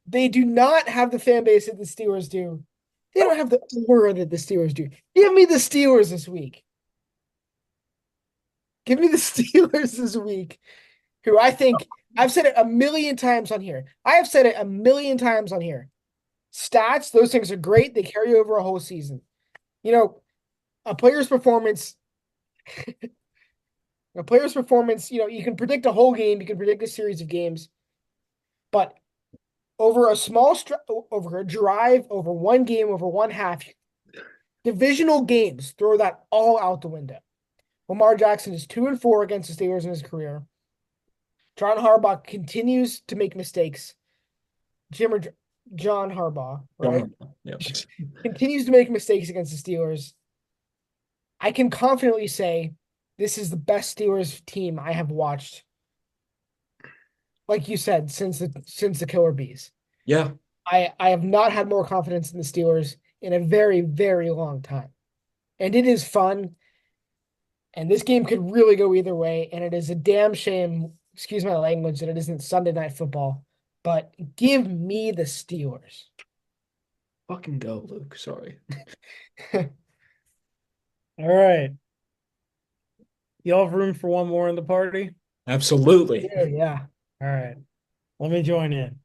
They do not have the fan base that the Steelers do. They don't have the aura that the Steelers do. Give me the Steelers this week. Give me the Steelers this week, who I think I've said it a million times on here. I have said it a million times on here. Stats, those things are great. They carry over a whole season. You know, a player's performance, you can predict a whole game, you can predict a series of games, but over over a drive, over one game, over one half, divisional games throw that all out the window. Lamar Jackson is 2-4 against the Steelers in his career. John Harbaugh continues to make mistakes. John Harbaugh, right? Yeah. Continues to make mistakes against the Steelers. I can confidently say this is the best Steelers team I have watched, like you said, since the Killer Bees. Yeah. I have not had more confidence in the Steelers in a very, very long time. And it is fun. And this game could really go either way. And it is a damn shame, excuse my language, that it isn't Sunday Night Football. But give me the Steelers. Fucking go, Luke. Sorry. All right. Y'all have room for one more in the party? Absolutely. Yeah. All right. Let me join in.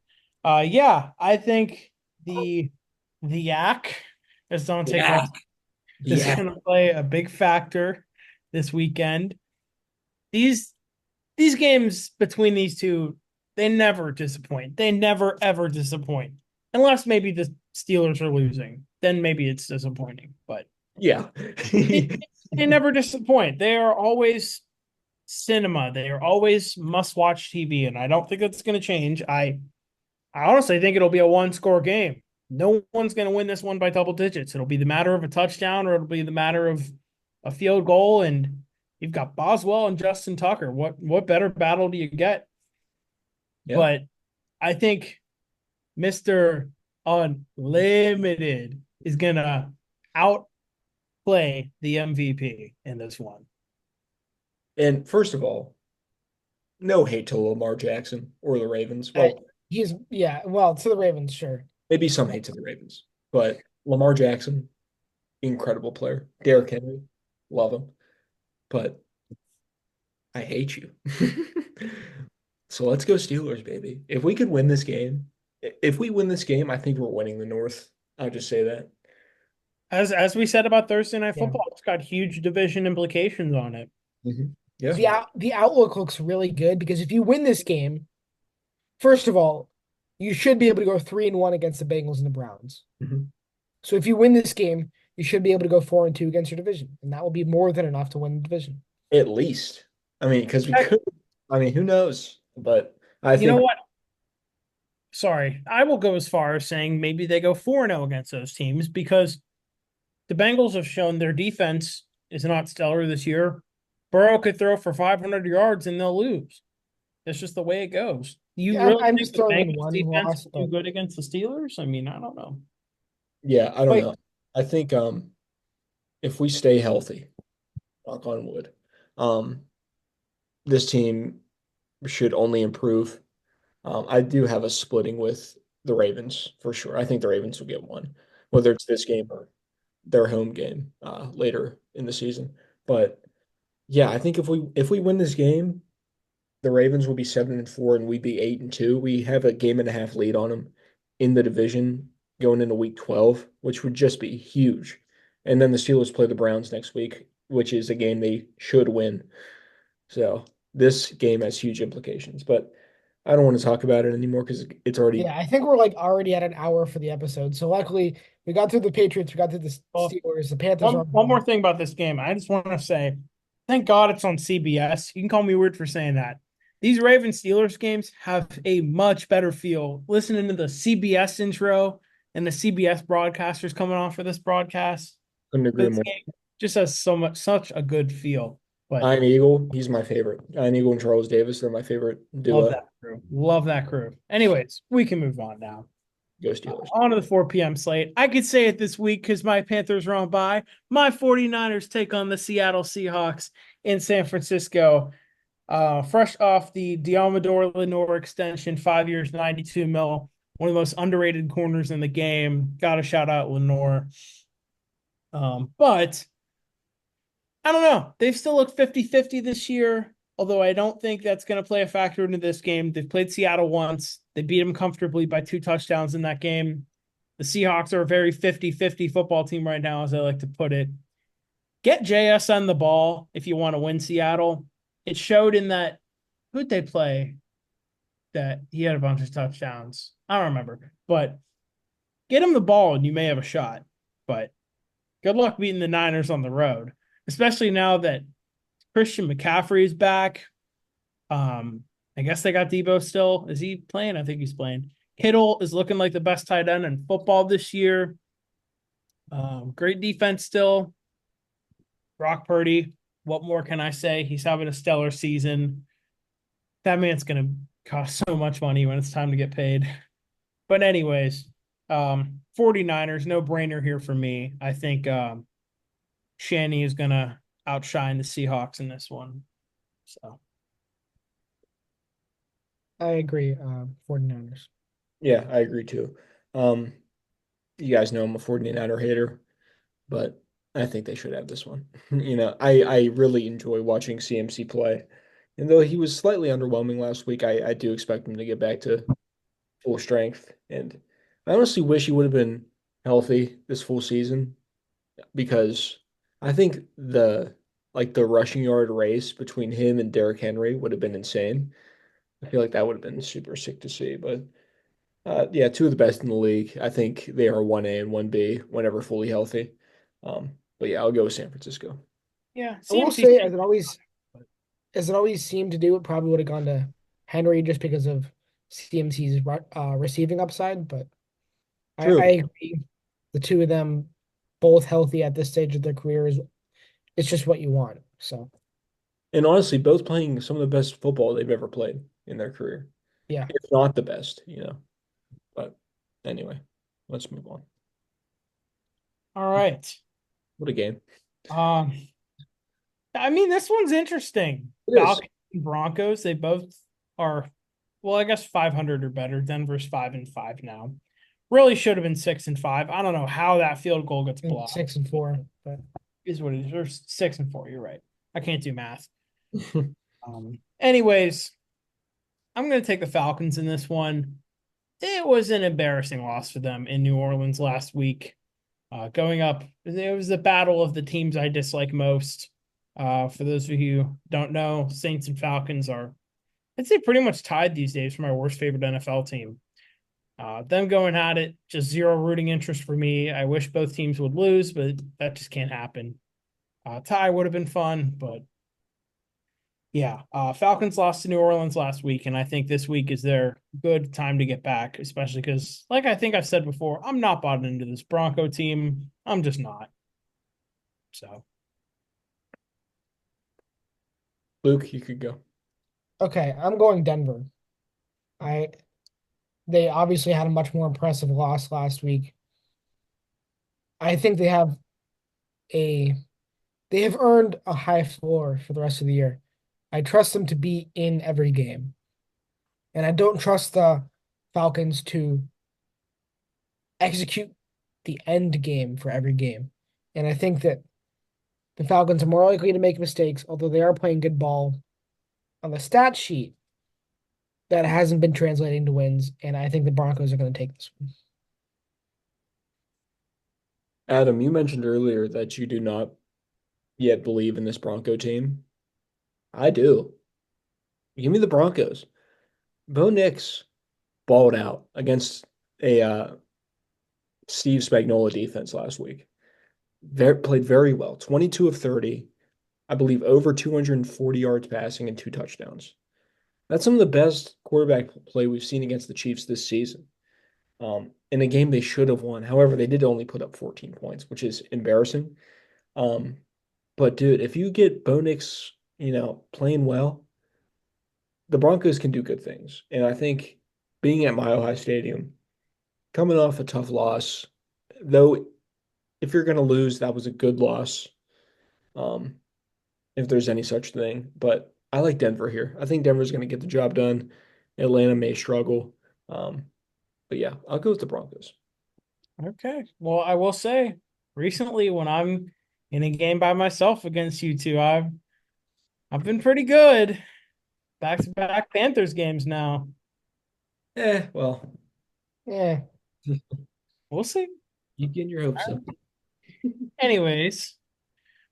Yeah, I think the yak, as Dante Yeah. calls it, is Yeah. going to play a big factor this weekend. These games between these two, they never disappoint. They never ever disappoint. Unless maybe the Steelers are losing. Then maybe it's disappointing. But Yeah. they, they never disappoint. They are always cinema. They are always must-watch TV, and I don't think that's going to change. I honestly think it'll be a one-score game. No one's going to win this one by double digits. It'll be the matter of a touchdown, or it'll be the matter of a field goal. And you've got Boswell and Justin Tucker. What better battle do you get? Yeah. But I think Mr. Unlimited is going to outplay the MVP in this one. And first of all, no hate to Lamar Jackson or the Ravens. Well, Well, to the Ravens, sure. maybe some hate to the Ravens, but Lamar Jackson, incredible player. Derrick Henry, love him, but I hate you. So let's go Steelers, baby. If we could win this game, if we win this game, I think we're winning the North. I'll just say that. As we said about Thursday Night Yeah. Football, it's got huge division implications on it. Yeah. The outlook looks really good because if you win this game, first of all, you should be able to go 3-1 against the Bengals and the Browns. Mhm. So if you win this game, you should be able to go 4-2 against your division, and that will be more than enough to win the division. At least. I mean, because we could. I mean, who knows? But I You know think what? Sorry, I will go as far as saying maybe they go 4-0 against those teams because the Bengals have shown their defense is not stellar this year. Burrow could throw for 500 yards and they'll lose. That's just the way it goes. You Yeah, really I'm think just the throwing in Bengals one defense loss, will do but good against the Steelers? I mean, I don't know. yeah, I don't Wait. know. I think if we stay healthy, knock on wood, um, this team should only improve. I do have a splitting with the Ravens for sure. I think the Ravens will get one, whether it's this game or their home game later in the season. But yeah, I think if we win this game, the Ravens will be 7-4 and we'd be 8-2. We have a game and a half lead on them in the division going into week 12, which would just be huge. And then the Steelers play the Browns next week, which is a game they should win. So this game has huge implications, but I don't want to talk about it anymore because it's already. yeah, I think we're like already at an hour for the episode. So luckily, we got through the Patriots, we got through the Well, Steelers, the Panthers are one more thing about this game. I just want to say, thank God it's on CBS. You can call me weird for saying that. These Ravens Steelers games have a much better feel. Listening to the CBS intro and the CBS broadcasters coming off for this broadcast, Couldn't agree this more. game just has such a good feel. But Iron Eagle, he's my favorite. Iron Eagle and Charles Davis, they're my favorite love duo. that crew. Love that crew. Anyways, we can move on now. Go Steelers. On to the 4 p.m. slate. I could say it this week because my Panthers are on bye. My 49ers take on the Seattle Seahawks in San Francisco. Fresh off the Diamador Lenore extension, 5 years, 92 mil. one of the most underrated corners in the game. Got to shout out Lenore. But I don't know. They've still looked 50-50 this year, although I don't think that's going to play a factor into this game. They've played Seattle once. They beat them comfortably by 2 touchdowns in that game. The Seahawks are a very 50-50 football team right now, as I like to put it. Get JSN the ball if you want to win Seattle. It showed in that, who'd they play that he had a bunch of touchdowns? I don't remember. But get him the ball and you may have a shot. But good luck beating the Niners on the road, especially now that Christian McCaffrey is back. I guess they got Debo still. Is he playing? I think he's playing. Kittle is looking like the best tight end in football this year. Great defense still. Brock Purdy, what more can I say? He's having a stellar season. That man's going to cost so much money when it's time to get paid. But anyways, 49ers, no brainer here for me. I think Shanny is going to outshine the Seahawks in this one. So I agree. 49ers. Yeah, I agree too. Um, you guys know I'm a 49er hater, but I think they should have this one. I really enjoy watching CMC play. And though he was slightly underwhelming last week, I do expect him to get back to full strength. And I honestly wish he would have been healthy this full season because I think the rushing yard race between him and Derrick Henry would have been insane. I feel like that would have been super sick to see. But yeah, two of the best in the league. I think they are 1A and 1B whenever fully healthy. But yeah, I'll go with San Francisco. yeah, I will CMC. say, as it always seemed to do, it probably would have gone to Henry just because of CMC's receiving upside. But I True. agree. The two of them both healthy at this stage of their career is it's just what you want. So And honestly, both playing some of the best football they've ever played in their career, yeah. if not the best. But anyway, let's move on. All right. What a game. Um, I mean, this one's interesting. It is. Falcons and Broncos, they both are, well, I guess 500 or better. Denver's 5-5 now. Really should have been 6-5. I don't know how that field goal gets And blocked. 6-4, but Is what it is. Or 6-4. You're right. I can't do math. Anyways, I'm going to take the Falcons in this one. It was an embarrassing loss for them in New Orleans last week. Going up, it was the battle of the teams I dislike most. For those of you who don't know, Saints and Falcons are, I'd say, pretty much tied these days for my worst favorite NFL team. Them going at it, just zero rooting interest for me. I wish both teams would lose, but that just can't happen. Tie would have been fun, but yeah, Falcons lost to New Orleans last week, and I think this week is their good time to get back, especially because, like I think I've said before, I'm not bought into this Bronco team. I'm just not. So, Luke, you could go. okay, I'm going Denver. I They obviously had a much more impressive loss last week. I think a they have earned a high floor for the rest of the year. I trust them to be in every game. And I don't trust the Falcons to execute the end game for every game. And I think that the Falcons are more likely to make mistakes, although they are playing good ball on the stat sheet. That hasn't been translating to wins, and I think the Broncos are going to take this one. Adam, you mentioned earlier that you do not yet believe in this Bronco team. I do. Give me the Broncos. Bo Nix balled out against a Steve Spagnuolo defense last week. Played very well. 22 of 30, I believe over 240 yards passing and 2 touchdowns. That's some of the best quarterback play we've seen against the Chiefs this season. In a game they should have won. However, they did only put up 14 points, which is embarrassing. Um, but dude, if you get Bo Nix, playing well, the Broncos can do good things. And I think being at Mile High Stadium, coming off a tough loss, though, if you're going to lose, that was a good loss, um, if there's any such thing. But I like Denver here. I think Denver's going to get the job done. Atlanta may struggle. Um, But yeah, I'll go with the Broncos. Okay. Well, I will say recently when I'm in a game by myself against you two, I've been pretty good. Back to back Panthers games now. Well, Yeah. We'll see. you get your hopes up. Anyways,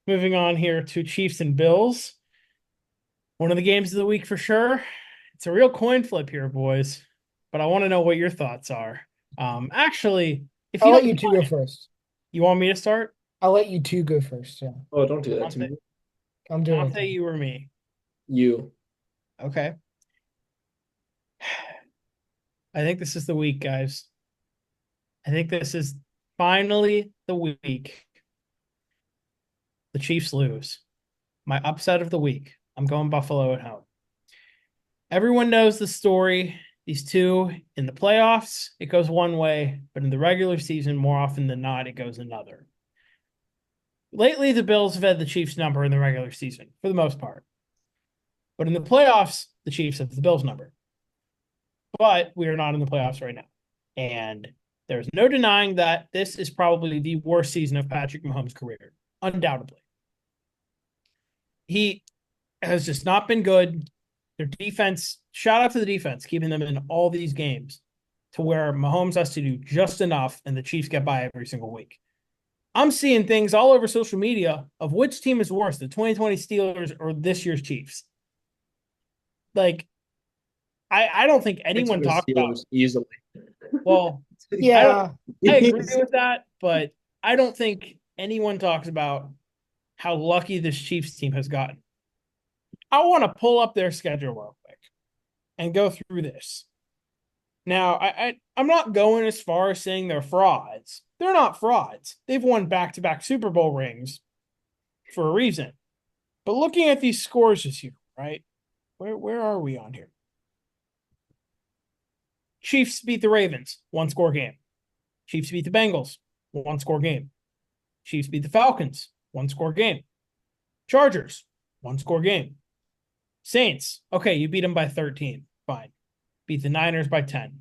moving on here to Chiefs and Bills. One of the games of the week for sure. It's a real coin flip here, boys. But I want to know what your thoughts are. Actually, if you I'll let don't you two go first. you want me to start? I'll let you two go first. Yeah. Oh, don't do that to Dante, me. I'm doing Dante, it. you or me? You. Okay. I think this is the week, guys. I think this is finally the week the Chiefs lose. My upset of the week. I'm going Buffalo at home. Everyone knows the story. These two in the playoffs, it goes one way, but in the regular season, more often than not, it goes another. Lately, the Bills have had the Chiefs' number in the regular season for the most part. But in the playoffs, the Chiefs have the Bills' number. But we are not in the playoffs right now. And there's no denying that this is probably the worst season of Patrick Mahomes' career, undoubtedly. He has just not been good. Their defense, shout out to the defense, keeping them in all these games to where Mahomes has to do just enough and the Chiefs get by every single week. I'm seeing things all over social media of which team is worse, the 2020 Steelers or this year's Chiefs. Like, I don't think It's anyone the talks about, Steelers easily. well, I don't Yeah. I agree with that, but I don't think anyone talks about how lucky this Chiefs team has gotten. I want to pull up their schedule real quick and go through this. Now, I'm not going as far as saying they're frauds. They're not frauds. They've won back-to-back Super Bowl rings for a reason. But looking at these scores this year, right? Where are we on here? Chiefs beat the Ravens, one score game. Chiefs beat the Bengals, one score game. Chiefs beat the Falcons, one score game. Chargers, one score game. Saints, okay, you beat them by 13. Fine. Beat the Niners by 10.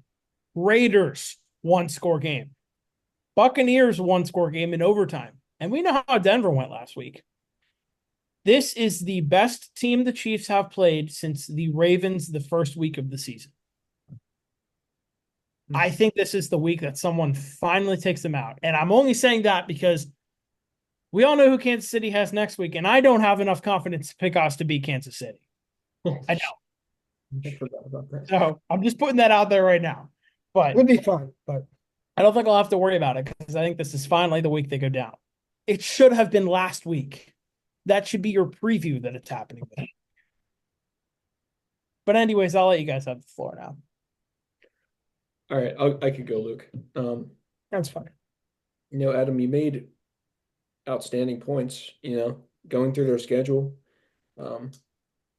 Raiders, one score game. Buccaneers, one score game in overtime. And we know how Denver went last week. This is the best team the Chiefs have played since the Ravens the first week of the season. I think this is the week that someone finally takes them out. And I'm only saying that because we all know who Kansas City has next week, and I don't have enough confidence to pick us to beat Kansas City. I know. I forgot about that. So I'm just putting that out there right now. But Would be fun, but I don't think I'll have to worry about it because I think this is finally the week they go down. It should have been last week. That should be your preview that it's happening with. But anyways, I'll let you guys have the floor now. All right, I could go, Luke. that's fine. Adam, you made outstanding points, going through their schedule.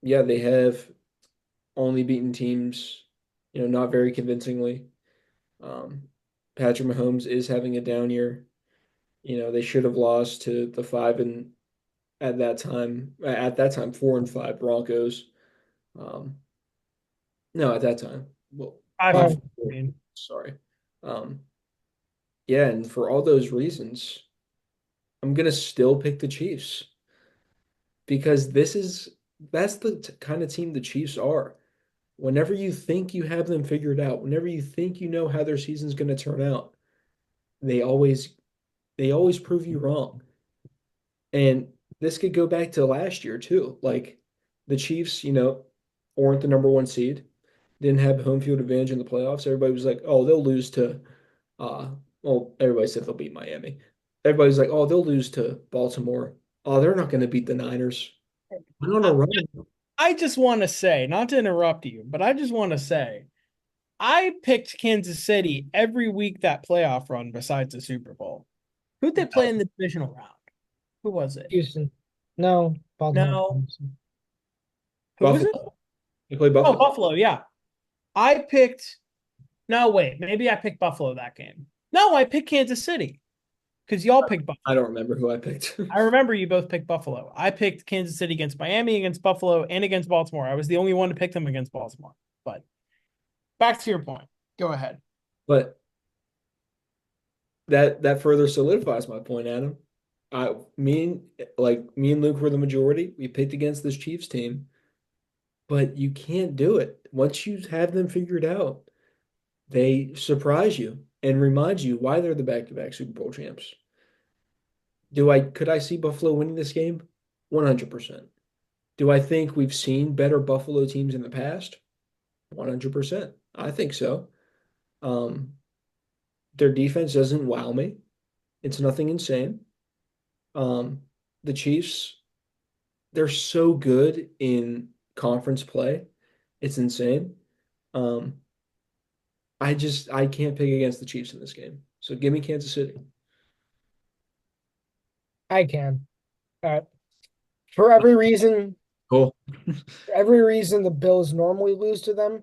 Yeah, they have only beaten teams, not very convincingly. Patrick Mahomes is having a down year. They should have lost to the 4-5 Broncos. No, at that time. Well, Five Fine. and 14. sorry. Yeah, and for all those reasons, I'm gonna still pick the Chiefs because that's the kind of team the Chiefs are. Whenever you think you have them figured out, whenever you think you know how their season's gonna turn out, they always they always prove you wrong. And this could go back to last year too. Like the Chiefs, weren't the number one seed, didn't have home field advantage in the playoffs. Everybody was like, oh, they'll lose to uh everybody said they'll beat Miami. Everybody's like, oh, they'll lose to Baltimore. Oh, they're not gonna beat the Niners. Went on a run. I just want to say, not to interrupt you, but I just want to say, I picked Kansas City every week that playoff run besides the Super Bowl. Who'd they play in the divisional round? Who was it? Houston. No, Baltimore. No. Who was it? Buffalo. They play Oh, Buffalo. Buffalo. Yeah. I picked. No, wait. Maybe I picked Buffalo that game. No, I picked Kansas City because y'all picked Buffalo. I don't remember who I picked. I remember you both picked Buffalo. I picked Kansas City against Miami, against Buffalo, and against Baltimore. I was the only one to pick them against Baltimore. But back to your point. Go ahead. But that further solidifies my point, Adam. Me and Luke were the majority. We picked against this Chiefs team, but you can't do it. Once you have them figured out, they surprise you and remind you why they're the back-to-back Super Bowl champs. Could I see Buffalo winning this game? 100%. Do I think we've seen better Buffalo teams in the past? 100%. I think so. Um, their defense doesn't wow me. It's nothing insane. Um, the Chiefs, they're so good in conference play. It's insane. Um, I can't pick against the Chiefs in this game. So give me Kansas City. I can. Uh, for every reason, Cool. the Bills normally lose to them,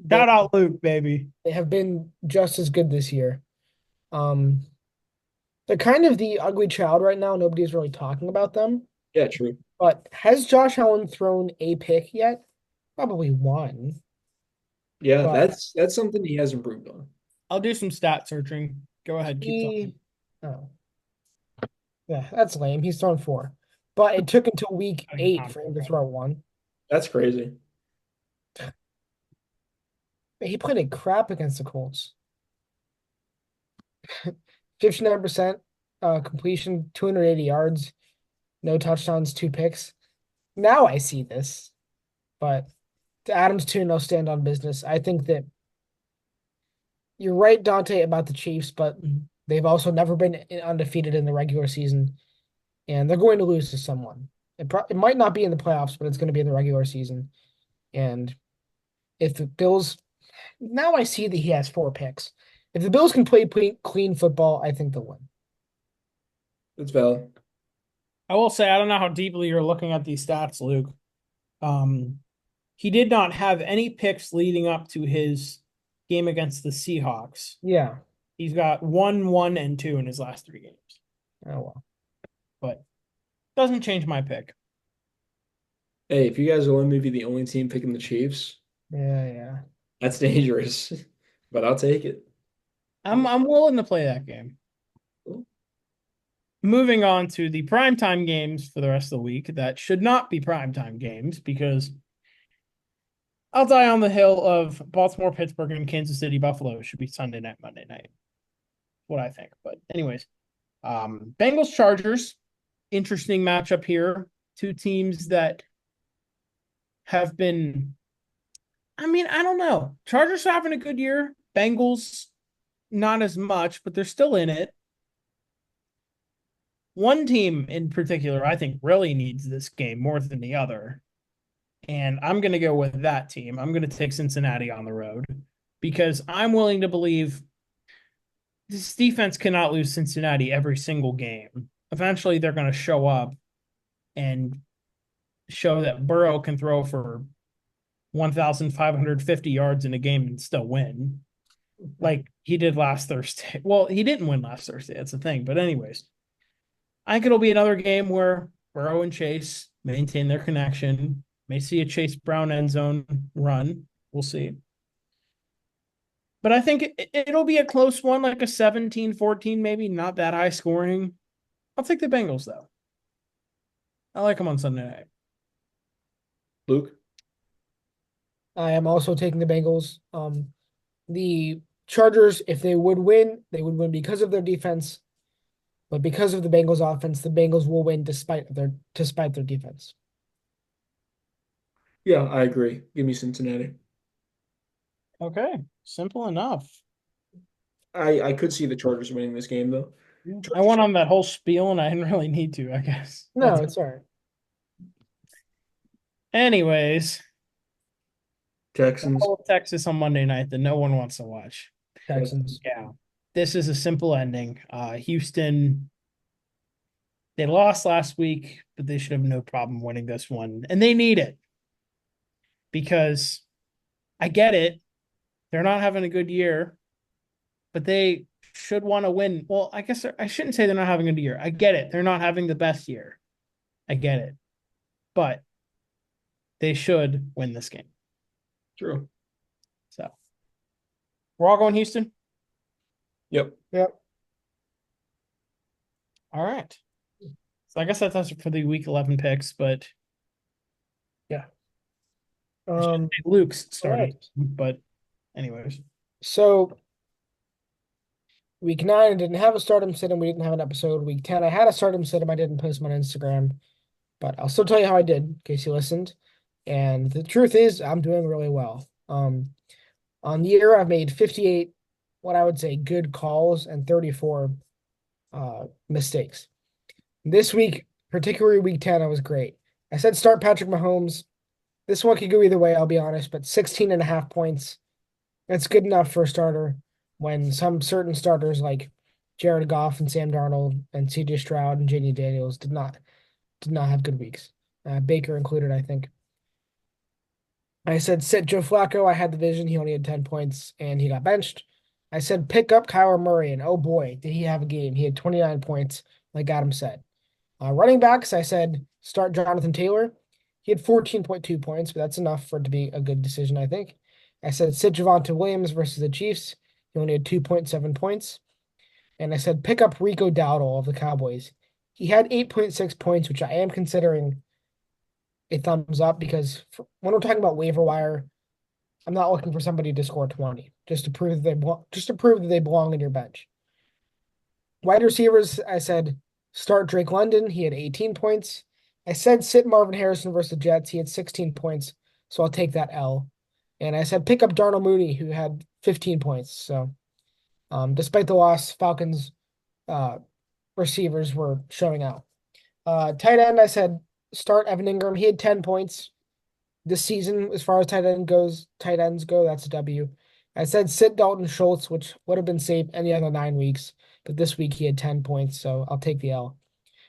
they Shout out Luke, baby. they have been just as good this year. Um, they're kind of the ugly child right now. Nobody's really talking about them. Yeah, true. But has Josh Allen thrown a pick yet? Probably one. Yeah, But that's something he has improved on. I'll do some stat searching. Go ahead, keep talking. he, oh, yeah, that's lame. He's thrown four. But it took until week Oh, you 8 found for it. him to Okay. throw one. That's crazy. He played a crap against the Colts. 59% completion, 280 yards, no touchdowns, 2 picks. Now I see this. But to Adams 2-0 stand on business. I think that you're right, Dante, about the Chiefs, but they've also never been undefeated in the regular season, and they're going to lose to someone. It might not be in the playoffs, but it's going to be in the regular season. And if the Bills, now I see that he has 4 picks. If the Bills can play clean football, I think they'll win. That's valid. I will say I don't know how deeply you're looking at these stats, Luke. Um, he did not have any picks leading up to his game against the Seahawks. Yeah. He's got 1, 1, and 2 in his last 3 games, Oh well. but doesn't change my pick. Hey, if you guys will let me be the only team picking the Chiefs, Yeah, yeah. that's dangerous. But I'll take it. I'm willing to play that game. Moving on to the primetime games for the rest of the week that should not be primetime games because I'll die on the hill of Baltimore, Pittsburgh, and Kansas City, Buffalo should be Sunday night, Monday night. What I think. But anyways, Bengals Chargers, interesting matchup here. Two teams that have been, I mean, I don't know. Chargers are having a good year. Bengals, not as much, but they're still in it. One team in particular, I think, really needs this game more than the other. And I'm going to go with that team. I'm going to take Cincinnati on the road because I'm willing to believe this defense cannot lose Cincinnati every single game. Eventually, they're going to show up and show that Burrow can throw for 1,550 yards in a game and still win, like he did last Thursday. Well, he didn't win last Thursday. That's the thing. But anyways, I think it'll be another game where Burrow and Chase maintain their connection. May see a Chase Brown end zone run. We'll see. But I think it'll be a close one, like a 17-14, maybe not that high scoring. I'll take the Bengals, though. I like them on Sunday night. Luke? I am also taking the Bengals. The Chargers, if they would win because of their defense. But because of the Bengals offense, the Bengals will win despite their defense. Yeah, I agree. Give me Cincinnati. Okay, simple enough. I could see the Chargers winning this game though. I Chargers went are on that whole spiel and I didn't really need to, I guess. No, it's all right. Anyways, Texans. Texas on Monday night that no one wants to watch. Texans. Yeah. This is a simple ending. Houston, they lost last week, but they should have no problem winning this one. And they need it because I get it. They're not having a good year, but they should want to win. Well, I guess I shouldn't say they're not having a good year. I get it. They're not having the best year. I get it. But they should win this game. True. So We're all going Houston. Yep. Yep. All right. So I guess that's it for the week 11 picks, but Yeah. I should Um, say Luke's all starting. right. But anyways, So week 9, I didn't have a stardom sit, and we didn't have an episode. Week 10, I had a stardom sit, I didn't post them on Instagram, but I'll still tell you how I did in case you listened. And the truth is, I'm doing really well. On the year, I've made 58, what I would say, good calls and 34 mistakes. This week, particularly week 10, I was great. I said start Patrick Mahomes. This one could go either way, I'll be honest, but 16 and a half points. That's good enough for a starter when some certain starters like Jared Goff and Sam Darnold and CJ Stroud and JD Daniels did not have good weeks. Baker included, I think. I said sit Joe Flacco. I had the vision. He only had 10 points and he got benched. I said pick up Kyler Murray, and oh boy, did he have a game. He had 29 points, like Adam said. Running backs, I said start Jonathan Taylor. He had 14.2 points, but that's enough for it to be a good decision, I think. I said sit Javonte Williams versus the Chiefs. He only had 2.7 points. And I said pick up Rico Dowdle of the Cowboys. He had 8.6 points, which I am considering a thumbs up because when we're talking about waiver wire, I'm not looking for somebody to score 20 just to prove that they belong in your bench. Wide receivers, I said start Drake London. He had 18 points. I said sit Marvin Harrison versus the Jets. He had 16 points, so I'll take that L. And I said pick up Darnell Mooney, who had 15 points. So, despite the loss, Falcons uh, receivers were showing out. Tight end, I said start Evan Ingram. He had 10 points this season as far as tight ends go. That's a W. I said sit Dalton Schultz, which would have been safe any other 9 weeks, but this week he had 10 points, so I'll take the L.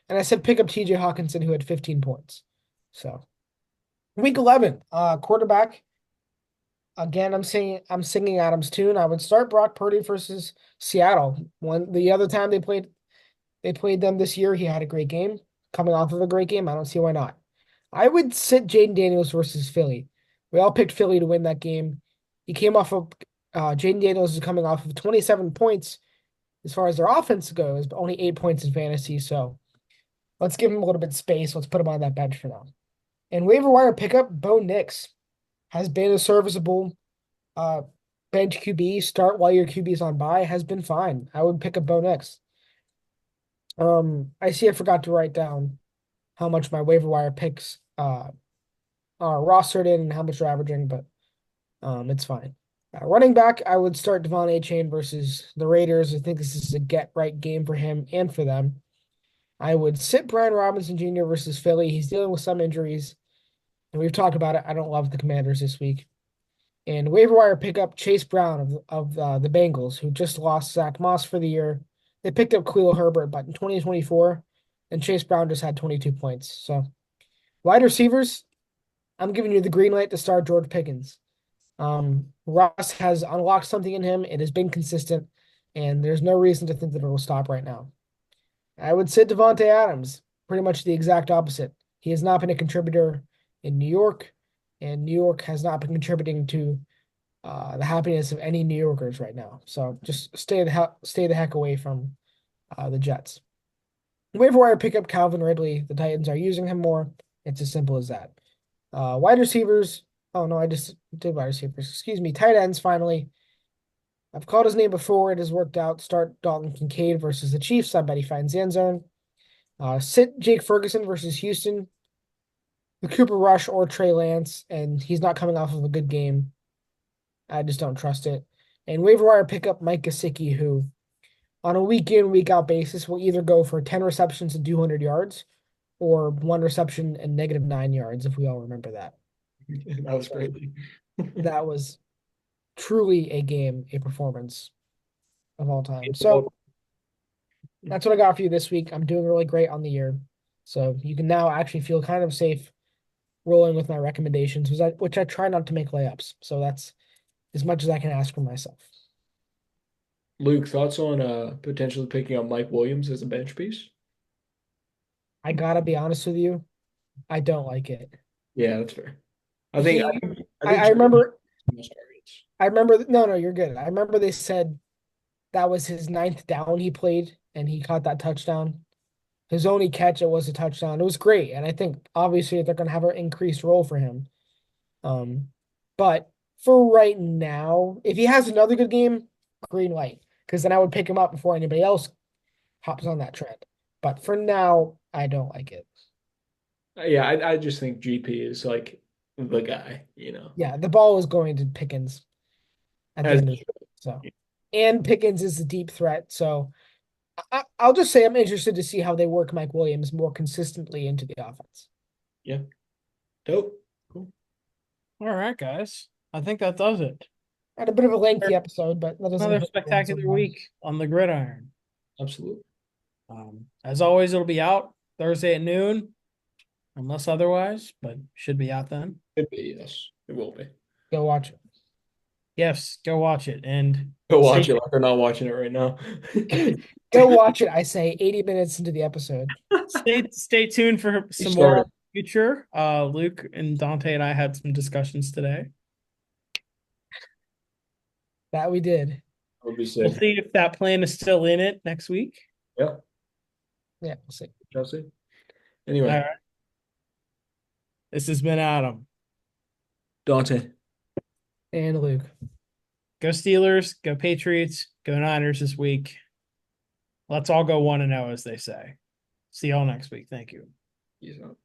And I said pick up TJ Hawkinson, who had 15 points. So week 11, quarterback. Again, I'm singing Adam's tune. I would start Brock Purdy versus Seattle. When the other time they played them this year, he had a great game. Coming off of a great game, I don't see why not. I would sit Jaden Daniels versus Philly. We all picked Philly to win that game. He came off of Jaden Daniels is coming off of 27 points as far as their offense goes, but only 8 points in fantasy. So let's give him a little bit of space. Let's put him on that bench for now. And waiver wire pickup, Bo Nix has been a serviceable uh, bench QB. Start while your QB is on bye has been fine. I would pick up Bo Nix. I see I forgot to write down how much my waiver wire picks are rostered in and how much they're averaging, but it's fine. Running back, I would start Devon A-Chain versus the Raiders. I think this is a get right game for him and for them. I would sit Brian Robinson Jr. versus Philly. He's dealing with some injuries, and we've talked about it. I don't love the Commanders this week. And waiver wire pickup Chase Brown of the Bengals, who just lost Zach Moss for the year. They picked up Khalil Herbert, but in 2024, and Chase Brown just had 22 points. So wide receivers, I'm giving you the green light to start George Pickens. Russ has unlocked something in him. It has been consistent, and there's no reason to think that it will stop right now. I would sit Devontae Adams, pretty much the exact opposite. He has not been a contributor in New York, and New York has not been contributing to the happiness of any New Yorkers right now. So just stay the heck away from the Jets. Waiver wire pickup Calvin Ridley. The Titans are using him more. It's as simple as that. Wide receivers. Oh no, I just did wide receivers. Excuse me. Tight ends finally. I've called his name before. It has worked out. Start Dalton Kincaid versus the Chiefs. I bet he finds the end zone. Sit Jake Ferguson versus Houston. The Cooper Rush or Trey Lance, and he's not coming off of a good game. I just don't trust it. And waiver wire pickup Mike Gesicki, who on a week in, week out basis will either go for 10 receptions and 200 yards or one reception and -9 yards, if we all remember that. That was crazy. That was truly a performance of all time. So that's what I got for you this week. I'm doing really great on the year. So you can now actually feel kind of safe rolling with my recommendations, which I try not to make layups. So that's as much as I can ask for myself. Luke, thoughts on potentially picking up Mike Williams as a bench piece? I gotta be honest with you, I don't like it. Yeah, that's fair. I think He, I I, think I remember, Jordan points. I remember. No, you're good. I remember they said that was his ninth down he played, and he caught that touchdown. His only catch, it was a touchdown. It was great, and I think obviously they're going to have an increased role for him. Um, but for right now, if he has another good game, green light, because then I would pick him up before anybody else hops on that trend. But for now, I don't like it. Yeah, I just think GP is like the guy, you know. Yeah, the ball is going to Pickens at the As end of the so, and Pickens is the deep threat. So I'll just say I'm interested to see how they work Mike Williams more consistently into the offense. yeah, dope, cool. All right, guys. I think that does it. Had a bit of a lengthy episode, but that doesn't Another hurt everyone spectacular sometimes. week on the gridiron. Absolutely. As always, it'll be out Thursday at noon, unless otherwise, but should be out then. Could be, yes, it will be. Go watch Yes, go watch it and Go watch stay, it like we're not watching it right now. it. Go watch it. I say 80 minutes into the episode. stay tuned for You some more started. future. Luke and Dante and I had some discussions today. That we did. Would be We'll sick. see if that plan is still in it next week. Yeah, Yeah, we'll see. Chelsea. All Anyway, right. This has been Adam. Dante. And Luke. Go Steelers, go Patriots, go Niners this week. Let's all go 1-0, as they say. See y'all next week. Thank you. Peace out.